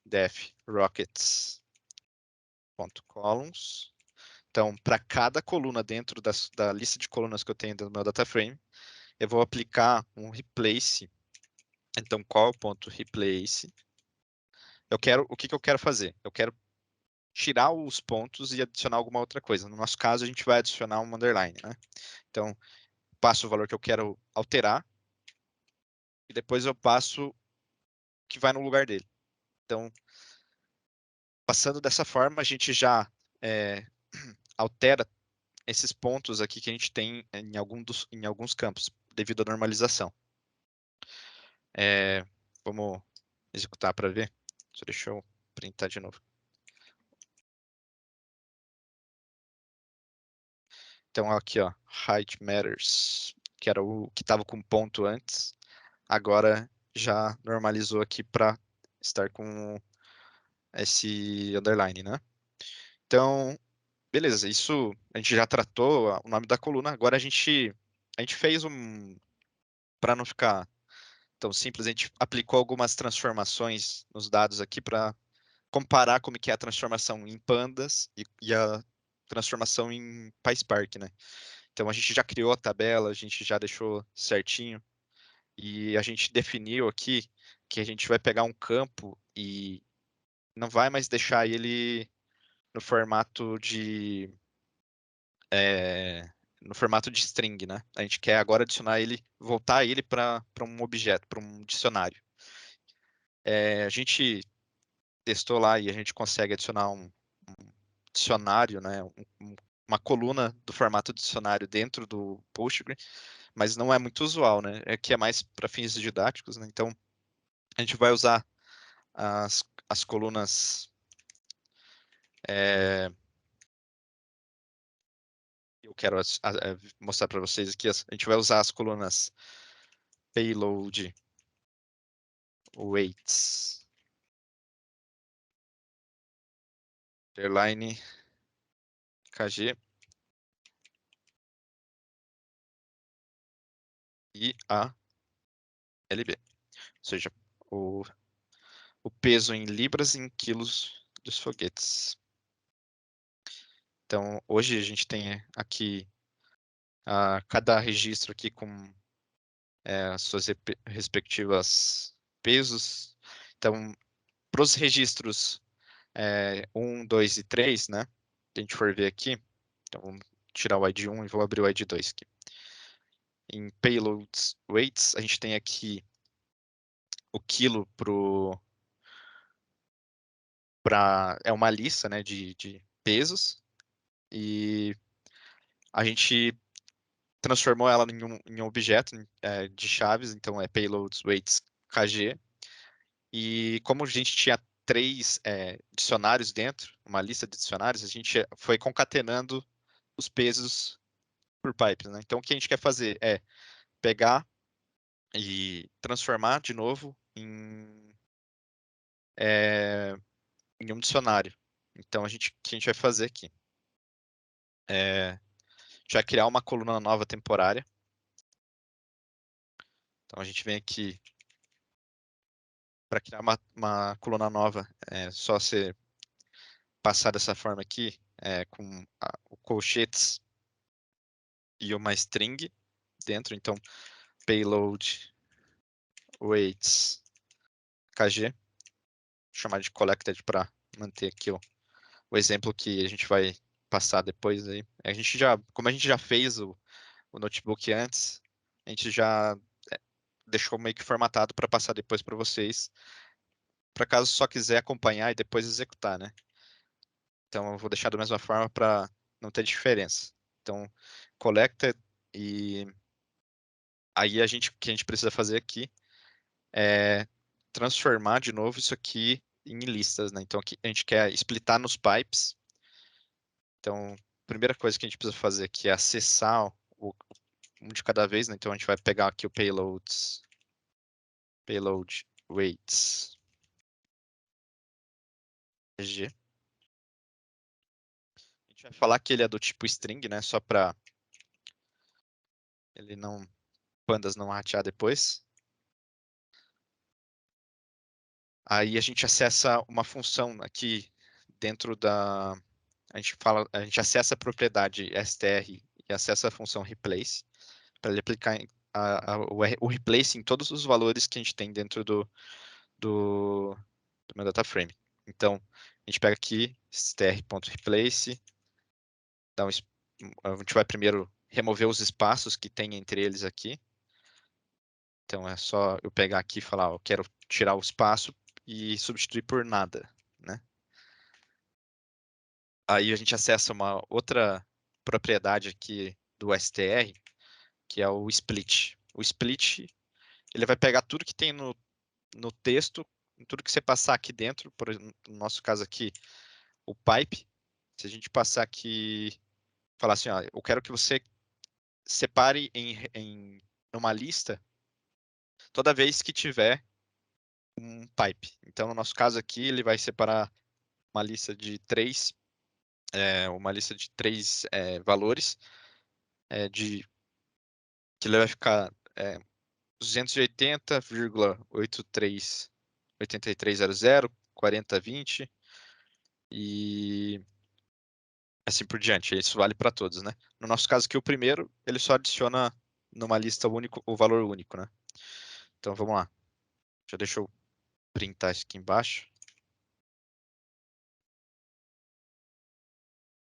dfrockets.columns. Então, para cada coluna dentro da lista de colunas que eu tenho do meu data frame, eu vou aplicar um replace. Então, call.replace. O que eu quero fazer? Eu quero tirar os pontos e adicionar alguma outra coisa. No nosso caso, a gente vai adicionar um underline, né? Então, passo o valor que eu quero alterar e depois eu passo o que vai no lugar dele. Então, passando dessa forma, a gente já altera esses pontos aqui que a gente tem em alguns campos, devido à normalização. Vamos executar para ver. Só deixa eu printar de novo. Então, aqui, ó, height matters, que era o que estava com ponto antes, agora já normalizou aqui para estar com esse underline, né? Então, beleza, isso a gente já tratou o nome da coluna, agora a gente fez para não ficar tão simples, a gente aplicou algumas transformações nos dados aqui para comparar como que é a transformação em pandas e a transformação em PySpark, né? Então a gente já criou a tabela, a gente já deixou certinho e a gente definiu aqui que a gente vai pegar um campo e não vai mais deixar ele no formato de string, né? A gente quer agora voltar ele para um objeto, para um dicionário. A gente testou lá e a gente consegue adicionar um dicionário, né? Uma coluna do formato dicionário dentro do Postgre, mas não é muito usual, né? Que é mais para fins didáticos, né? Então a gente vai usar as colunas. Eu quero mostrar para vocês aqui. A gente vai usar as colunas payload weights underline kg e a lb, ou seja, o peso em libras e em quilos dos foguetes. Então, hoje a gente tem aqui cada registro aqui com suas respectivas pesos. Então, para os registros 1, 2 e 3, né? Se a gente for ver aqui, então vamos tirar o ID1 e vou abrir o ID2 aqui. Em payloads weights, a gente tem aqui o quilo é uma lista, né, de pesos, e a gente transformou ela em um objeto de chaves, então é payloads weights kg. E como a gente tinha 3 dicionários dentro, uma lista de dicionários, a gente foi concatenando os pesos por pipes, né? Então o que a gente quer fazer é pegar e transformar de novo em um dicionário. Então o que a gente vai fazer aqui? A gente vai criar uma coluna nova temporária. Então a gente vem aqui para criar uma coluna nova, é só você passar dessa forma aqui, com o colchetes e uma string dentro. Então, payload weights kg, chamar de collected para manter aqui o exemplo que a gente vai passar depois aí. Como a gente já fez o notebook antes, a gente já deixou meio que formatado para passar depois para vocês, para caso só quiser acompanhar e depois executar, né? Então eu vou deixar da mesma forma para não ter diferença. Então, collected, e aí o que a gente precisa fazer aqui é transformar de novo isso aqui em listas, né? Então aqui a gente quer splitar nos pipes. Então, a primeira coisa que a gente precisa fazer aqui é acessar um de cada vez, né? Então a gente vai pegar aqui o payload weights G. A gente vai falar que ele é do tipo string, né? Só para ele não pandas não ratear depois. Aí a gente acessa uma função aqui dentro da a gente acessa a propriedade str e acessa a função replace para ele aplicar o replace em todos os valores que a gente tem dentro do meu data frame. Então, a gente pega aqui str.replace, a gente vai primeiro remover os espaços que tem entre eles aqui. Então, é só eu pegar aqui e falar, eu quero tirar o espaço e substituir por nada, né? Aí a gente acessa uma outra propriedade aqui do str, que é o split. O split, ele vai pegar tudo que tem no texto, tudo que você passar aqui dentro, no nosso caso aqui, o pipe. Se a gente passar aqui, falar assim, ó, eu quero que você separe em uma lista toda vez que tiver um pipe. Então, no nosso caso aqui, ele vai separar uma lista de 3 valores, que ele vai ficar 280,8300, 4020 e assim por diante. Isso vale para todos, né? No nosso caso aqui, o primeiro, ele só adiciona numa lista o valor único, né? Então, vamos lá. Já deixa eu printar isso aqui embaixo.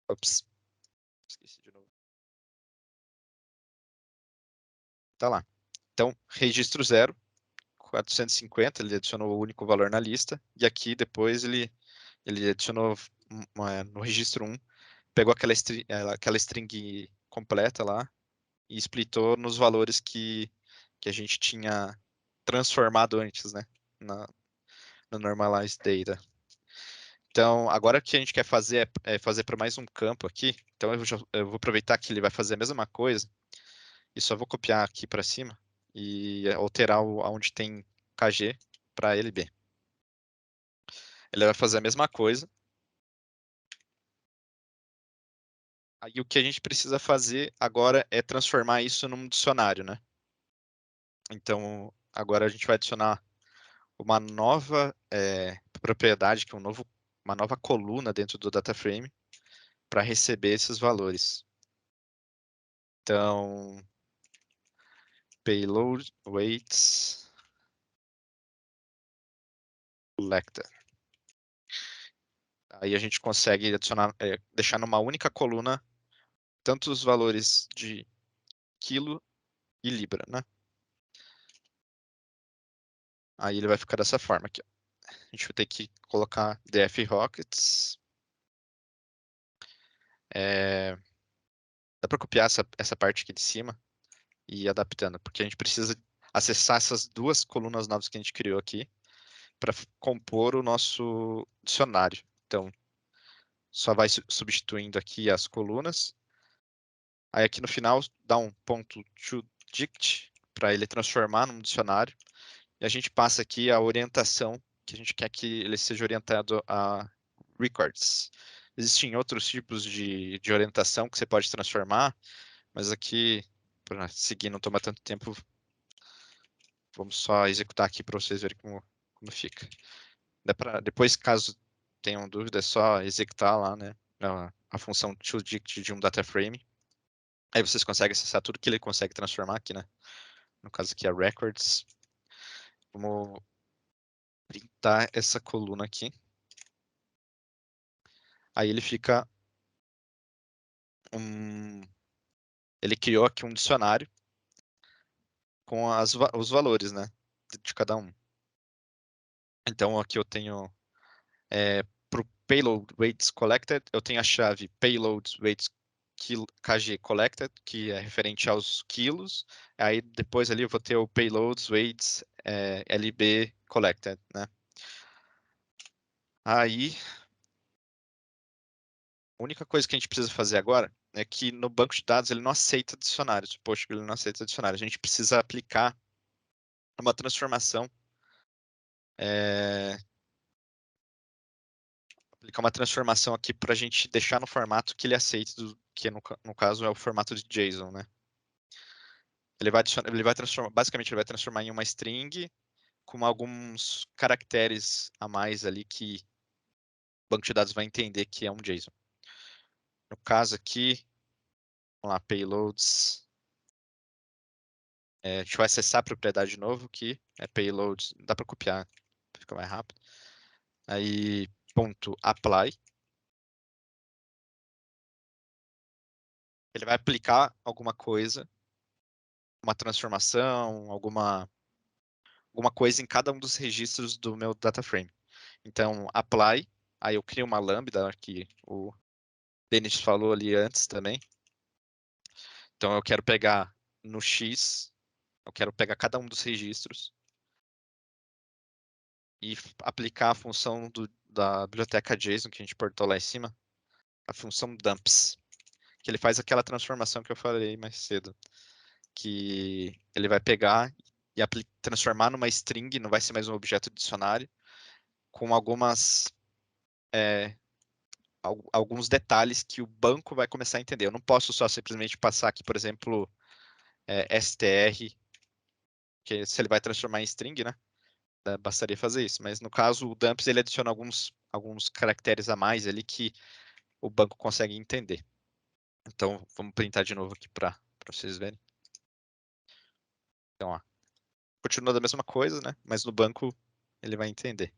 Ops. Esqueci de novo. Tá lá. Então, registro 0, 450, ele adicionou o único valor na lista. E aqui, depois, ele adicionou no registro 1, pegou aquela string completa lá e splitou nos valores que a gente tinha transformado antes, né? No normalized data. Então, agora o que a gente quer fazer é fazer para mais um campo aqui. Então, eu vou aproveitar que ele vai fazer a mesma coisa e só vou copiar aqui para cima e alterar onde tem KG para LB. Ele vai fazer a mesma coisa. Aí o que a gente precisa fazer agora é transformar isso num dicionário, né? Então, agora a gente vai adicionar uma nova propriedade, que é uma nova coluna dentro do data frame para receber esses valores. Então, payload weights collector. Aí a gente consegue adicionar, deixar numa única coluna tanto os valores de quilo e libra, né? Aí ele vai ficar dessa forma aqui. A gente vai ter que colocar df rockets Dá para copiar essa parte aqui de cima e ir adaptando, porque a gente precisa acessar essas duas colunas novas que a gente criou aqui para compor o nosso dicionário. Então, só vai substituindo aqui as colunas. Aí aqui no final dá um ponto to dict para ele transformar num dicionário. E a gente passa aqui a orientação que a gente quer que ele seja orientado a records. Existem outros tipos de orientação que você pode transformar, mas aqui, para seguir, não toma tanto tempo, vamos só executar aqui para vocês verem como fica. Depois, caso tenham dúvida, é só executar lá, né, a função toDict de um data frame. Aí vocês conseguem acessar tudo que ele consegue transformar aqui, né? No caso aqui é records. Vamos printar essa coluna aqui. Aí ele fica ele criou aqui um dicionário com os valores, né, de cada um. Então aqui eu tenho para o payload weights collected, eu tenho a chave payload weights kg collected, que é referente aos quilos. Aí depois ali eu vou ter o payloads weights lb collected, né? Aí a única coisa que a gente precisa fazer agora é que no banco de dados ele não aceita dicionários. O Postgre ele não aceita dicionários. A gente precisa aplicar uma transformação aqui para a gente deixar no formato que ele aceita, que no caso é o formato de JSON, né? Ele vai transformar, basicamente ele vai transformar em uma string com alguns caracteres a mais ali que o banco de dados vai entender que é um JSON. No caso aqui, vamos lá, payloads. A gente vai acessar a propriedade de novo, que é payloads. Dá para copiar, fica mais rápido. Aí, ponto apply. Ele vai aplicar alguma coisa, uma transformação, alguma coisa em cada um dos registros do meu data frame. Então, apply. Aí eu crio uma lambda, que o Denis falou ali antes também. Então, eu quero pegar no X, eu quero pegar cada um dos registros e aplicar a função da biblioteca JSON que a gente portou lá em cima, a função dumps, que ele faz aquela transformação que eu falei mais cedo, que ele vai pegar e transformar numa string, não vai ser mais um objeto dicionário, com alguns detalhes que o banco vai começar a entender. Eu não posso só simplesmente passar aqui, por exemplo, str, que se ele vai transformar em string, né? Bastaria fazer isso. Mas no caso, o dumps ele adiciona alguns caracteres a mais ali que o banco consegue entender. Então, vamos printar de novo aqui para vocês verem. Então, ó, continua da mesma coisa, né? Mas no banco ele vai entender.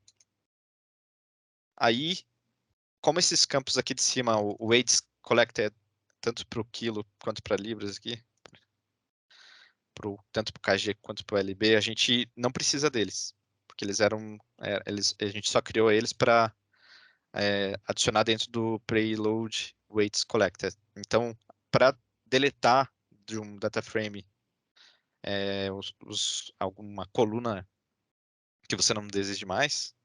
Aí, como esses campos aqui de cima, o weights collected, tanto para o quilo quanto para libras aqui, tanto para o KG quanto para o LB, a gente não precisa deles, porque eles eram, a gente só criou eles para adicionar dentro do payload weights collected. Então, para deletar de um data frame alguma coluna que você não deseje mais,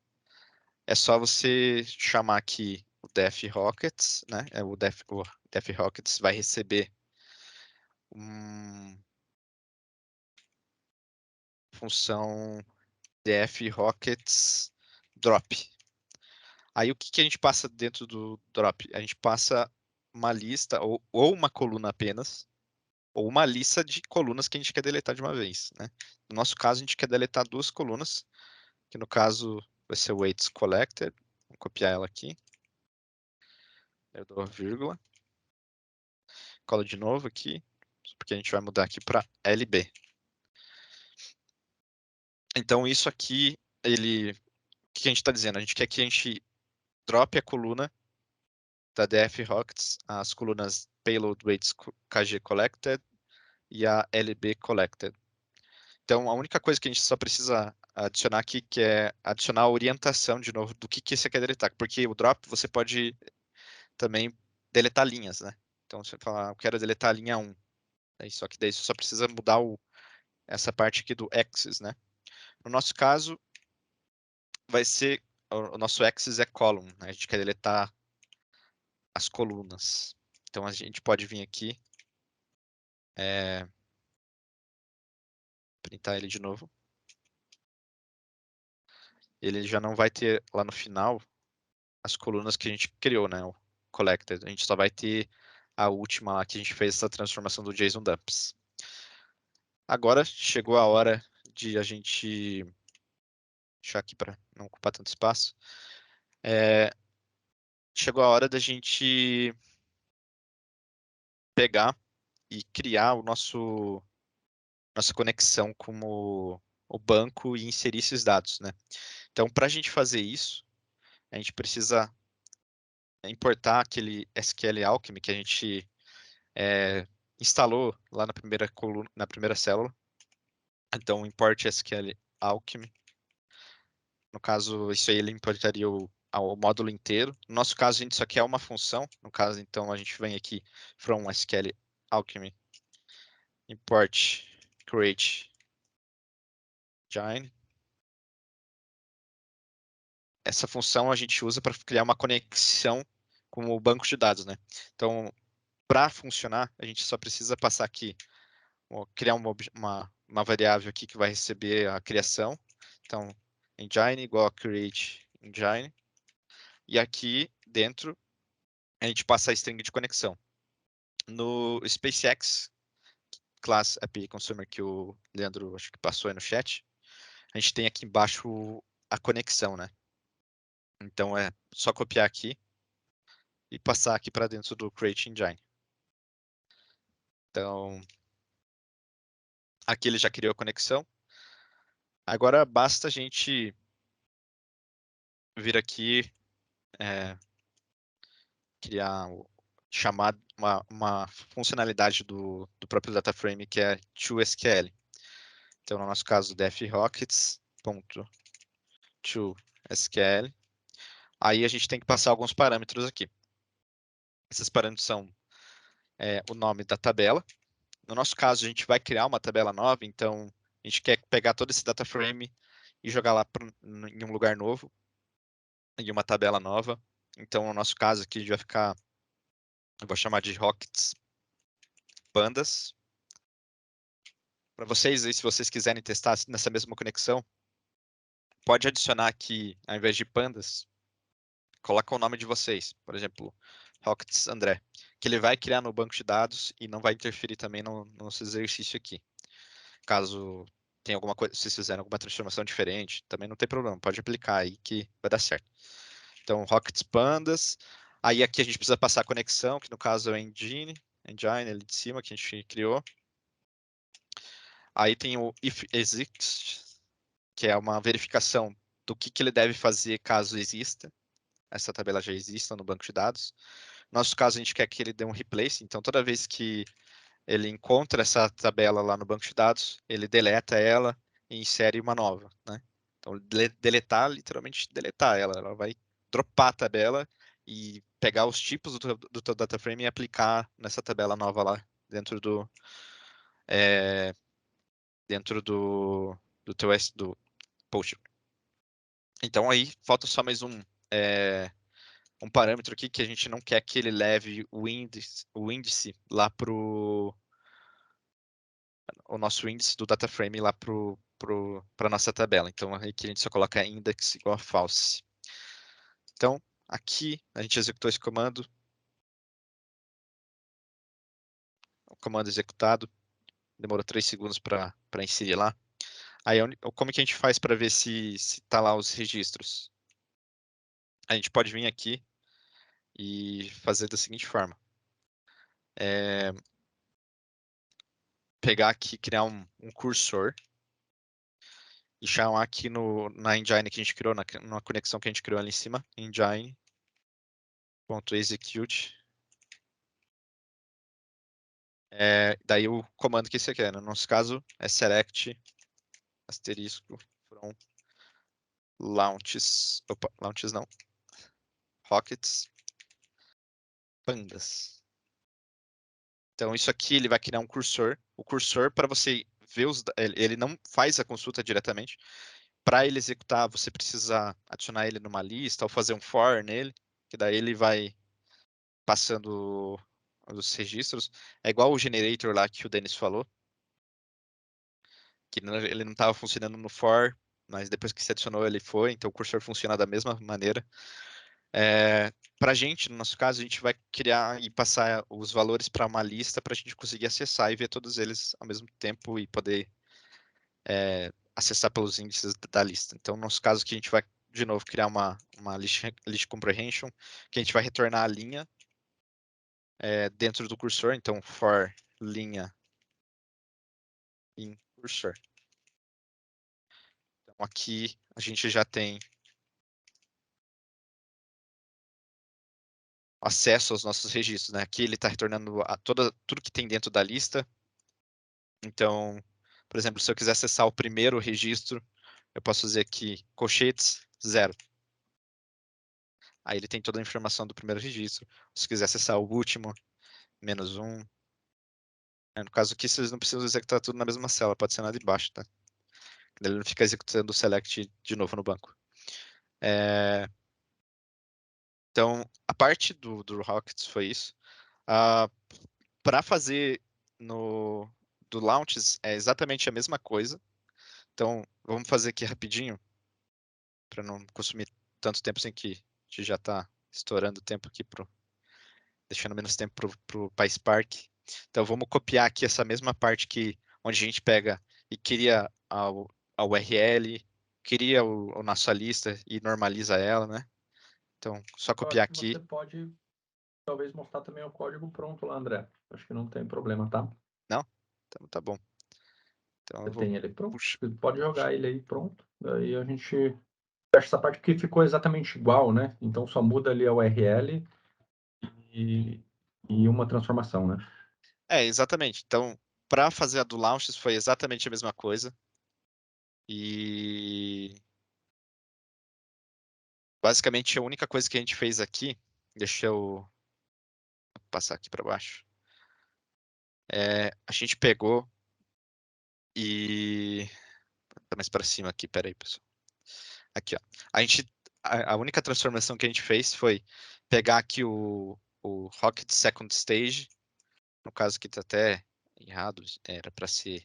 é só você chamar aqui o defrockets, né? O defrockets vai receber função defrockets drop. Aí o que a gente passa dentro do drop? A gente passa uma lista ou uma coluna apenas, ou uma lista de colunas que a gente quer deletar de uma vez, né? No nosso caso, a gente quer deletar duas colunas, que no caso vai ser weights collected. Vou copiar ela aqui. Eu dou vírgula. Colo de novo aqui, porque a gente vai mudar aqui para LB. Então, isso aqui, o que a gente está dizendo? A gente quer que a gente drope a coluna da defrockets, as colunas payload weights kg collected e a LB collected. Então, a única coisa que a gente só precisa adicionar aqui, que é adicionar a orientação de novo do que você quer deletar, porque o drop você pode também deletar linhas, né? Então você fala, eu quero deletar a linha 1. Só que daí você só precisa mudar essa parte aqui do axis, né? No nosso caso, vai ser, o nosso axis é column, né? A gente quer deletar as colunas. Então a gente pode vir aqui, printar ele de novo. Ele já não vai ter lá no final as colunas que a gente criou, né? O collected. A gente só vai ter a última lá que a gente fez essa transformação do JSON dumps. Agora chegou a hora de a gente deixar aqui para não ocupar tanto espaço. Chegou a hora da gente pegar e criar nossa conexão com o banco e inserir esses dados, né? Então, para a gente fazer isso, a gente precisa importar aquele SQL Alchemy que a gente instalou lá na primeira coluna, na primeira célula. Então, import SQL Alchemy. No caso, isso aí ele importaria o módulo inteiro. No nosso caso, a gente só quer uma função. No caso, então, a gente vem aqui from SQL Alchemy, import create engine. Essa função a gente usa para criar uma conexão com o banco de dados, né? Então, para funcionar, a gente só precisa passar aqui, criar uma variável aqui que vai receber a criação. Então, engine igual a create engine. E aqui dentro, a gente passa a string de conexão. No SpaceX, class API Consumer, que o Leandro acho que passou aí no chat, a gente tem aqui embaixo a conexão, né? Então, é só copiar aqui e passar aqui para dentro do Create Engine. Então, aqui ele já criou a conexão. Agora basta a gente vir aqui, criar, chamar uma funcionalidade do próprio DataFrame que é toSQL. Então, no nosso caso, defrockets.toSQL. Aí a gente tem que passar alguns parâmetros aqui. Esses parâmetros são o nome da tabela. No nosso caso, a gente vai criar uma tabela nova, então a gente quer pegar todo esse data frame e jogar lá em um lugar novo, em uma tabela nova. Então, no nosso caso aqui, a gente vai ficar, eu vou chamar de Rockets Pandas. Para vocês, aí, se vocês quiserem testar nessa mesma conexão, pode adicionar aqui, ao invés de pandas, coloca o nome de vocês. Por exemplo, Rockets André, que ele vai criar no banco de dados e não vai interferir também no nosso exercício aqui. Caso tenha alguma coisa, se vocês fizerem alguma transformação diferente, também não tem problema, pode aplicar aí que vai dar certo. Então, Rockets Pandas. Aí aqui a gente precisa passar a conexão, que no caso é o Engine ali de cima, que a gente criou. Aí tem o if exists, que é uma verificação do que ele deve fazer caso exista. Essa tabela já exista no banco de dados. No nosso caso, a gente quer que ele dê um replace, então toda vez que ele encontra essa tabela lá no banco de dados, ele deleta ela e insere uma nova, né? Então, deletar, literalmente deletar ela. Ela vai dropar a tabela e pegar os tipos do teu data frame e aplicar nessa tabela nova lá dentro do teu do post. Então aí falta só mais um parâmetro aqui que a gente não quer que ele leve o índice lá pro o nosso índice do data frame lá para nossa tabela. Então aqui a gente só coloca index igual a false. Então aqui a gente executou esse comando. O comando executado demorou 3 segundos para inserir lá. Aí como que a gente faz para ver se tá lá os registros? A gente pode vir aqui e fazer da seguinte forma. Pegar aqui, criar um cursor e chamar aqui na engine que a gente criou, na conexão que a gente criou ali em cima, engine.execute. Daí o comando que você quer, no nosso caso é select asterisco from launches não, rockets pandas. Então, isso aqui ele vai criar um cursor. O cursor, para você ver ele não faz a consulta diretamente. Para ele executar, você precisa adicionar ele numa lista ou fazer um for nele, que daí ele vai passando os registros. É igual o generator lá que o Denis falou, que ele não estava funcionando no for, mas depois que você adicionou ele foi, então o cursor funciona da mesma maneira. Para a gente, no nosso caso, a gente vai criar e passar os valores para uma lista para a gente conseguir acessar e ver todos eles ao mesmo tempo e poder acessar pelos índices da lista. Então, no nosso caso aqui, a gente vai, de novo, criar uma list comprehension, que a gente vai retornar a linha dentro do cursor. Então, for linha in cursor. Então, aqui a gente já tem acesso aos nossos registros, né? Aqui ele está retornando tudo que tem dentro da lista. Então, por exemplo, se eu quiser acessar o primeiro registro, eu posso fazer aqui colchetes 0. Aí ele tem toda a informação do primeiro registro. Se quiser acessar o último, -1. No caso aqui, vocês não precisam executar tudo na mesma cela, pode ser nada de baixo, tá? Ele não fica executando o select de novo no banco. Então, a parte do Rockets foi isso. Para fazer do Launches é exatamente a mesma coisa. Então, vamos fazer aqui rapidinho, para não consumir tanto tempo sem que a gente já está estourando o tempo aqui, deixando menos tempo para o PySpark. Então, vamos copiar aqui essa mesma parte onde a gente pega e cria a URL, cria a nossa lista e normaliza ela, né? Então, só copiar aqui. Você pode, talvez, mostrar também o código pronto lá, André. Acho que não tem problema, tá? Não? Então, tá bom. Então, Você tem ele pronto? Puxa. Você pode jogar ele aí pronto. Daí a gente fecha essa parte que ficou exatamente igual, né? Então, só muda ali a URL e uma transformação, né? Exatamente. Então, para fazer a do Launches foi exatamente a mesma coisa. E basicamente a única coisa que a gente fez aqui, deixa eu passar aqui para baixo, a gente pegou e tá mais para cima aqui, peraí, pessoal. Aqui, ó. A única transformação que a gente fez foi pegar aqui o Rocket Second Stage, no caso aqui tá até errado, era para ser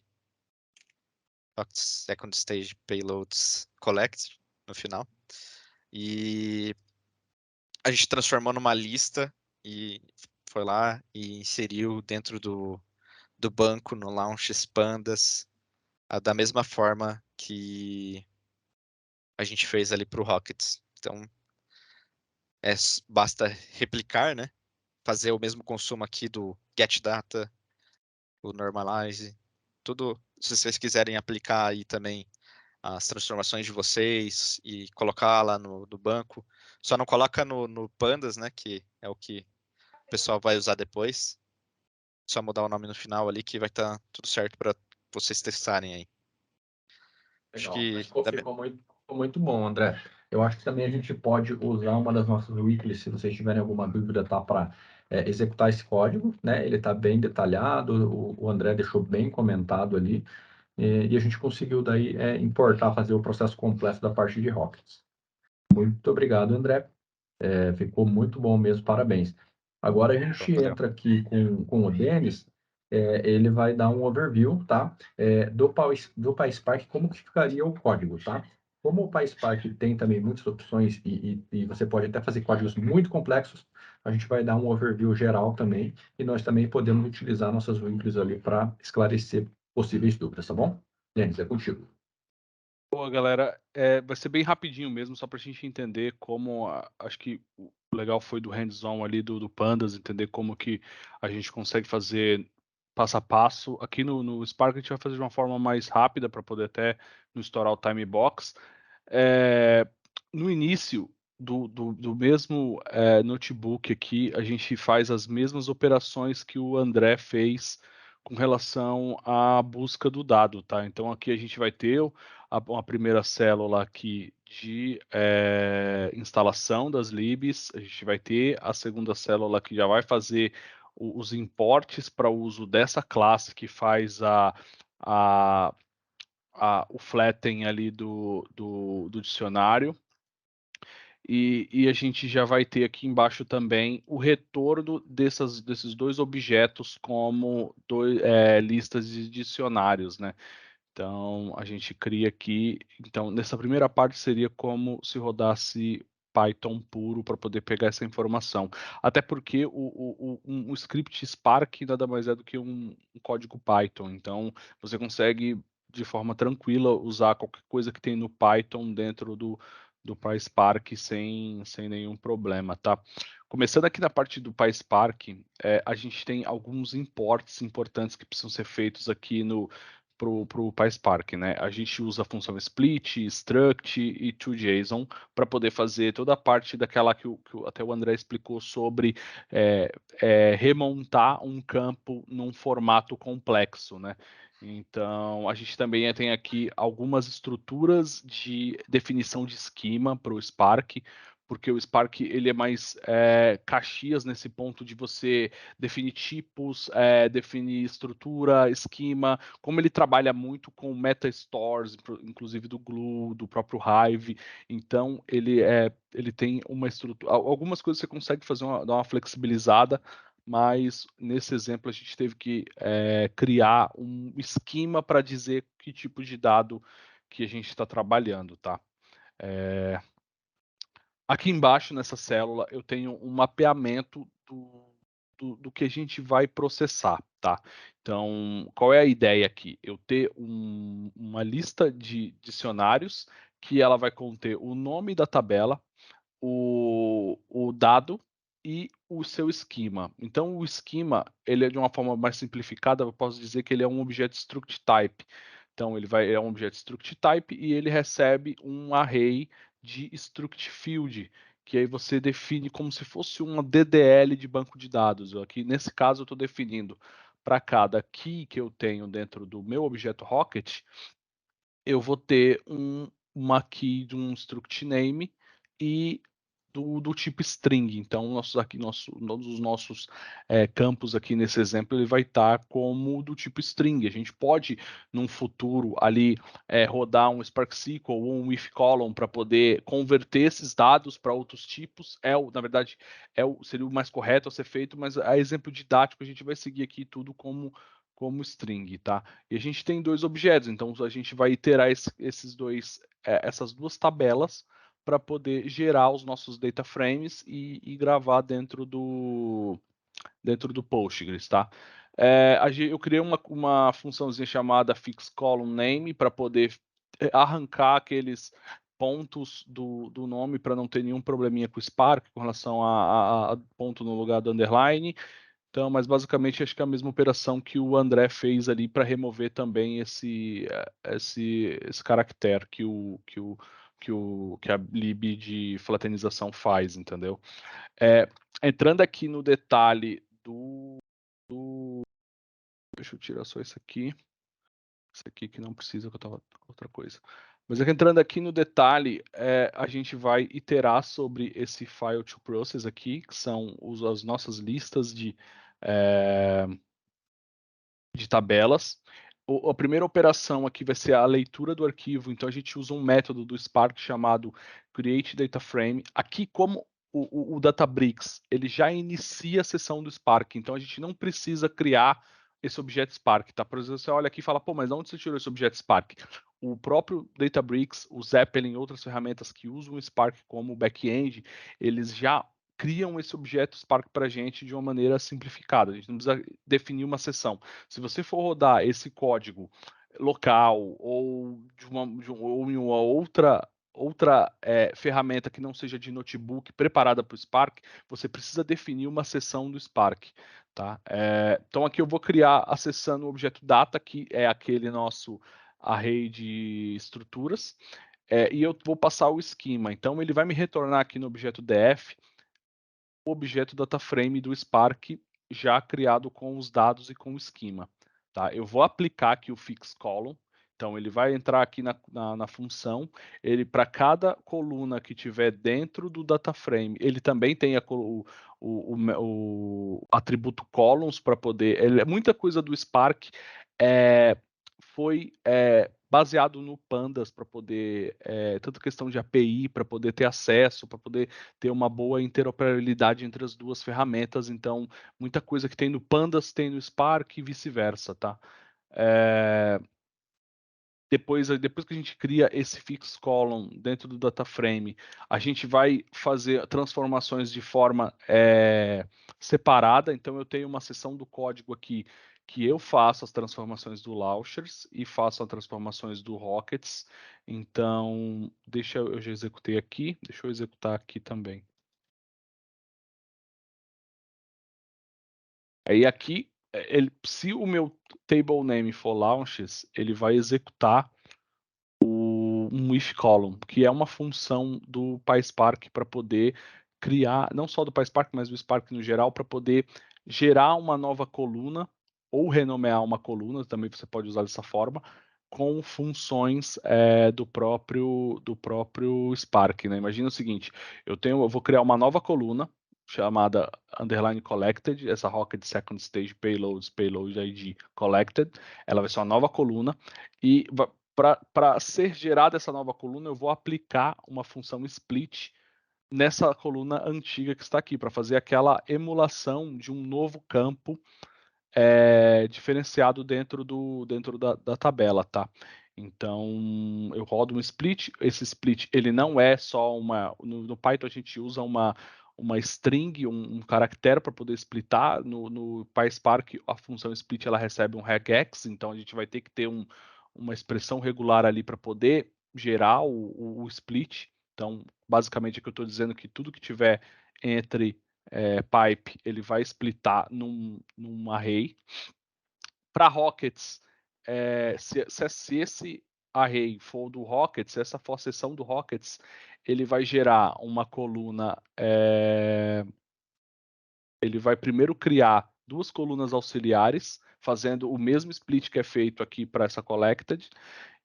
Rocket Second Stage Payloads Collect no final. E a gente transformou numa lista e foi lá e inseriu dentro do banco no Launches Pandas, da mesma forma que a gente fez ali para o Rockets. Então, basta replicar, né? Fazer o mesmo consumo aqui do getData, o normalize, tudo. Se vocês quiserem aplicar aí também as transformações de vocês e colocar lá no banco, só não coloca no Pandas, né? Que é o que o pessoal vai usar depois. Só mudar o nome no final ali que vai estar tudo certo para vocês testarem aí. Legal. Acho que Ficou muito bom, André. Eu acho que também a gente pode usar uma das nossas weeklies, se vocês tiverem alguma dúvida, tá? Para executar esse código, né? Ele está bem detalhado, o André deixou bem comentado ali, e a gente conseguiu daí importar, fazer o processo completo da parte de Rockets. Muito obrigado, André. Ficou muito bom mesmo, parabéns. Agora a gente entra aqui com o Denis, ele vai dar um overview, tá? Do PySpark, como que ficaria o código, tá? Como o PySpark tem também muitas opções e você pode até fazer códigos muito complexos, a gente vai dar um overview geral também, e nós também podemos utilizar nossas winkles ali para esclarecer possíveis dúvidas, tá bom? Denis, é contigo. Boa, galera. Vai ser bem rapidinho mesmo, só para a gente entender como. Acho que o legal foi do hands-on ali do Pandas, entender como que a gente consegue fazer passo a passo. Aqui no Spark a gente vai fazer de uma forma mais rápida para poder até não estourar o time box. No início do mesmo notebook aqui, a gente faz as mesmas operações que o André fez com relação à busca do dado, tá? Então aqui a gente vai ter uma primeira célula aqui de instalação das libs, a gente vai ter a segunda célula que já vai fazer os importes para uso dessa classe que faz o flatten ali do dicionário. E a gente já vai ter aqui embaixo também o retorno desses dois objetos como listas de dicionários, né? Então, a gente cria aqui. Então, nessa primeira parte seria como se rodasse Python puro para poder pegar essa informação. Até porque um script Spark nada mais é do que um código Python. Então, você consegue, de forma tranquila, usar qualquer coisa que tem no Python dentro do PySpark sem nenhum problema, tá? Começando aqui na parte do PySpark, a gente tem alguns imports importantes que precisam ser feitos aqui para o PySpark, né? A gente usa a função split, struct e toJSON para poder fazer toda a parte daquela que até o André explicou sobre remontar um campo num formato complexo, né? Então, a gente também tem aqui algumas estruturas de definição de esquema para o Spark, porque o Spark ele é mais Caxias nesse ponto de você definir tipos, definir estrutura, esquema, como ele trabalha muito com meta stores, inclusive do Glue, do próprio Hive, então ele tem uma estrutura, algumas coisas você consegue fazer dar uma flexibilizada, mas nesse exemplo a gente teve que criar um esquema para dizer que tipo de dado que a gente está trabalhando, tá? Aqui embaixo nessa célula eu tenho um mapeamento do que a gente vai processar, tá? Então, qual é a ideia aqui? Eu ter uma lista de dicionários que ela vai conter o nome da tabela, o dado e o seu esquema. Então, o esquema, ele é de uma forma mais simplificada, eu posso dizer que ele é um objeto struct type. Então, é um objeto struct type e ele recebe um array de struct field, que aí você define como se fosse uma DDL de banco de dados. Aqui, nesse caso, eu estou definindo para cada key que eu tenho dentro do meu objeto Rocket, eu vou ter uma key de um struct name e do tipo string. Então, todos os nossos campos aqui nesse exemplo, ele vai estar como do tipo string. A gente pode, num futuro, ali rodar um Spark SQL ou um if column para poder converter esses dados para outros tipos. Na verdade, seria o mais correto a ser feito, mas a exemplo didático, a gente vai seguir aqui tudo como string, tá? E a gente tem dois objetos, então a gente vai iterar essas duas tabelas para poder gerar os nossos data frames e gravar dentro do Postgres, tá? Eu criei uma funçãozinha chamada fixColumnName para poder arrancar aqueles pontos do nome para não ter nenhum probleminha com o Spark com relação a ponto no lugar do underline. Então, mas basicamente acho que é a mesma operação que o André fez ali para remover também esse caractere que a lib de flattenização faz, entendeu? Entrando aqui no detalhe deixa eu tirar só isso aqui que não precisa, que eu estava outra coisa. Mas entrando aqui no detalhe, a gente vai iterar sobre esse file to process aqui, que são as nossas listas de tabelas. A primeira operação aqui vai ser a leitura do arquivo, então a gente usa um método do Spark chamado createDataFrame. Aqui, como o Databricks, ele já inicia a sessão do Spark, então a gente não precisa criar esse objeto Spark, tá? Por exemplo, você olha aqui e fala, pô, mas de onde você tirou esse objeto Spark? O próprio Databricks, o Zeppelin e outras ferramentas que usam o Spark como back-end, eles já criam esse objeto Spark para a gente de uma maneira simplificada. A gente não precisa definir uma sessão. Se você for rodar esse código local ou ou em uma outra ferramenta que não seja de notebook preparada para o Spark, você precisa definir uma sessão do Spark. Tá? Então aqui eu vou criar acessando o objeto data, que é aquele nosso array de estruturas, e eu vou passar o esquema. Então ele vai me retornar aqui no objeto df o objeto DataFrame do Spark já criado com os dados e com o esquema. Tá? Eu vou aplicar aqui o fixColumn. Então, ele vai entrar aqui na função, ele para cada coluna que tiver dentro do data frame, ele também tem o atributo columns para poder. Muita coisa do Spark foi baseado no Pandas para poder, tanto questão de API, para poder ter acesso, para poder ter uma boa interoperabilidade entre as duas ferramentas. Então, muita coisa que tem no Pandas tem no Spark e vice-versa, tá? Depois que a gente cria esse fixed column dentro do data frame, a gente vai fazer transformações de forma separada. Então, eu tenho uma seção do código aqui que eu faço as transformações do launchers e faço as transformações do rockets. Então, eu já executei aqui, deixa eu executar aqui também. Aí aqui, se o meu table name for launches, ele vai executar um if column, que é uma função do PySpark para poder criar, não só do PySpark, mas do Spark no geral, para poder gerar uma nova coluna ou renomear uma coluna, também você pode usar dessa forma, com funções do próprio Spark, né? Imagina o seguinte, eu vou criar uma nova coluna chamada underline collected, essa rocket second stage payload ID collected, ela vai ser uma nova coluna e para ser gerada essa nova coluna, eu vou aplicar uma função split nessa coluna antiga que está aqui, para fazer aquela emulação de um novo campo diferenciado dentro da tabela, tá? Então, eu rodo um split. Esse split, ele não é só no Python a gente usa uma string, um caractere para poder splitar. No PySpark, a função split, ela recebe um regex, então a gente vai ter que ter uma expressão regular ali para poder gerar o split. Então, basicamente, aqui eu estou dizendo que tudo que tiver entre pipe, ele vai splitar num array. Para rockets, se esse array for do rockets, se essa for a seção do rockets, ele vai gerar uma coluna. Ele vai primeiro criar duas colunas auxiliares, fazendo o mesmo split que é feito aqui para essa collected.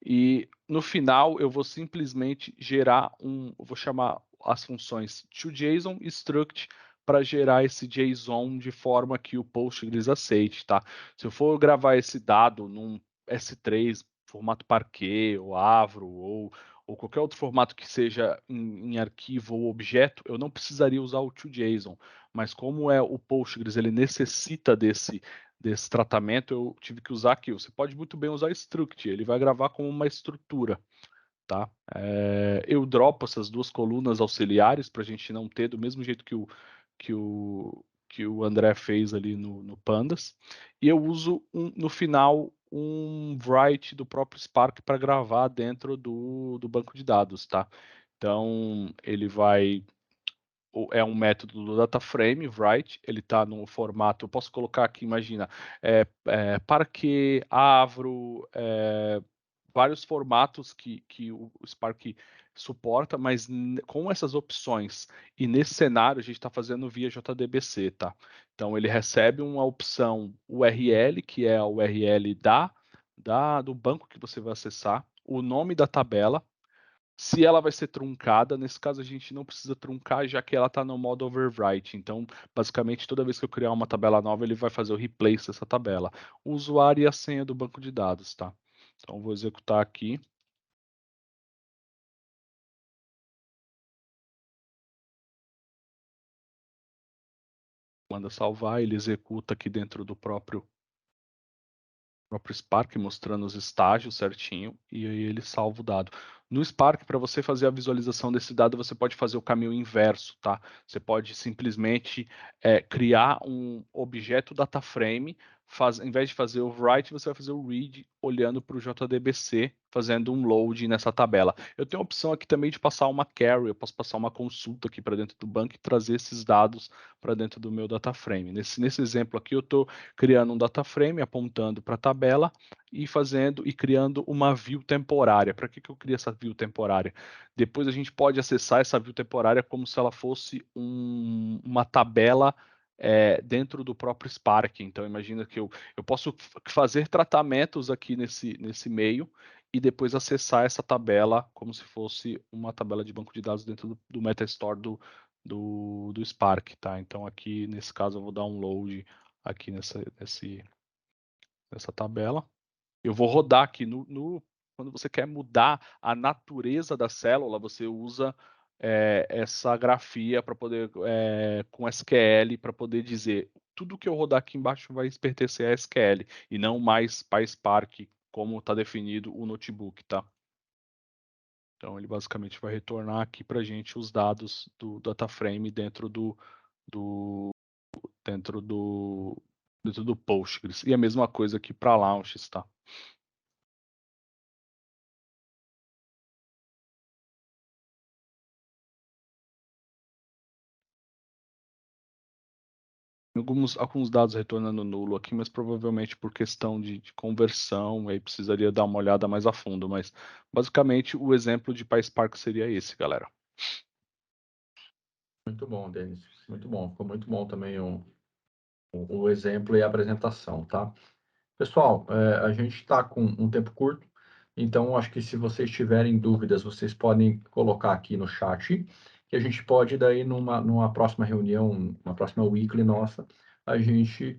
E no final eu vou simplesmente gerar vou chamar as funções toJSON e struct para gerar esse JSON de forma que o Postgres aceite, tá? Se eu for gravar esse dado num S3, formato Parquet, ou Avro, ou qualquer outro formato que seja em arquivo ou objeto, eu não precisaria usar o toJSON. Mas como o Postgres, ele necessita desse tratamento, eu tive que usar aqui. Você pode muito bem usar struct, ele vai gravar como uma estrutura, tá? Eu dropo essas duas colunas auxiliares para a gente não ter, do mesmo jeito que o André fez ali no Pandas, e eu uso no final um write do próprio Spark para gravar dentro do banco de dados, tá? Então ele vai um método do DataFrame, write, ele está no formato, eu posso colocar aqui, imagina, Parquet, Avro, vários formatos que o Spark suporta, mas com essas opções. E nesse cenário a gente está fazendo via JDBC, tá? Então ele recebe uma opção URL, que é a URL do banco que você vai acessar, o nome da tabela. Se ela vai ser truncada, nesse caso a gente não precisa truncar, já que ela está no modo overwrite. Então, basicamente, toda vez que eu criar uma tabela nova, ele vai fazer o replace dessa tabela. O usuário e a senha do banco de dados, tá? Então, vou executar aqui. Manda salvar, ele executa aqui dentro do próprio Spark, mostrando os estágios certinho, e aí ele salva o dado. No Spark, para você fazer a visualização desse dado, você pode fazer o caminho inverso, tá? Você pode simplesmente criar um objeto data frame, em vez de fazer o write, você vai fazer o read olhando para o JDBC, fazendo um load nessa tabela. Eu tenho a opção aqui também de passar uma query, eu posso passar uma consulta aqui para dentro do banco e trazer esses dados para dentro do meu data frame. Nesse exemplo aqui, eu estou criando um data frame, apontando para a tabela e criando uma view temporária. Para que eu crio essa view temporária? Depois a gente pode acessar essa view temporária como se ela fosse uma tabela dentro do próprio Spark. Então imagina que eu posso fazer tratamentos aqui nesse meio e depois acessar essa tabela como se fosse uma tabela de banco de dados dentro do MetaStore do Spark, tá? Então aqui nesse caso eu vou dar um load aqui nessa tabela. Eu vou rodar aqui quando você quer mudar a natureza da célula, você usa essa grafia para poder com SQL para poder dizer tudo que eu rodar aqui embaixo vai pertencer a SQL e não mais PySpark como está definido o notebook, tá? Então ele basicamente vai retornar aqui para a gente os dados do DataFrame dentro do Postgres. E a mesma coisa aqui para launches, tá? Alguns dados retornando nulo aqui, mas provavelmente por questão de conversão, aí precisaria dar uma olhada mais a fundo, mas basicamente o exemplo de PySpark seria esse, galera. Muito bom, Denis. Muito bom. Ficou muito bom também o exemplo e a apresentação, tá? Pessoal, a gente está com um tempo curto, então acho que se vocês tiverem dúvidas, vocês podem colocar aqui no chat, que a gente pode daí numa próxima reunião, uma próxima weekly nossa, a gente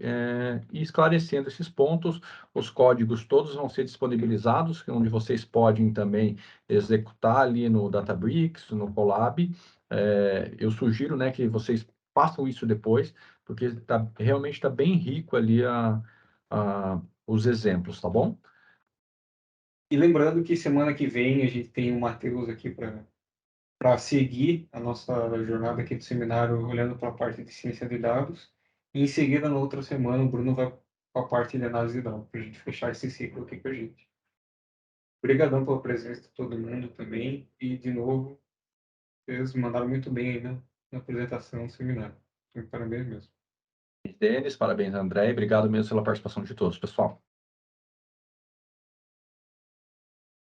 ir esclarecendo esses pontos. Os códigos todos vão ser disponibilizados, onde vocês podem também executar ali no Databricks, no Colab. Eu sugiro, né, que vocês façam isso depois, porque realmente está bem rico ali os exemplos, tá bom? E lembrando que semana que vem a gente tem o Matheus aqui para seguir a nossa jornada aqui do seminário, olhando para a parte de ciência de dados. E em seguida, na outra semana, o Bruno vai com a parte de análise de dados, para a gente fechar esse ciclo aqui com a gente. Obrigadão pela presença de todo mundo também. E, de novo, vocês mandaram muito bem aí na apresentação do seminário. Então, parabéns mesmo. Denis, parabéns, André, e obrigado mesmo pela participação de todos, pessoal.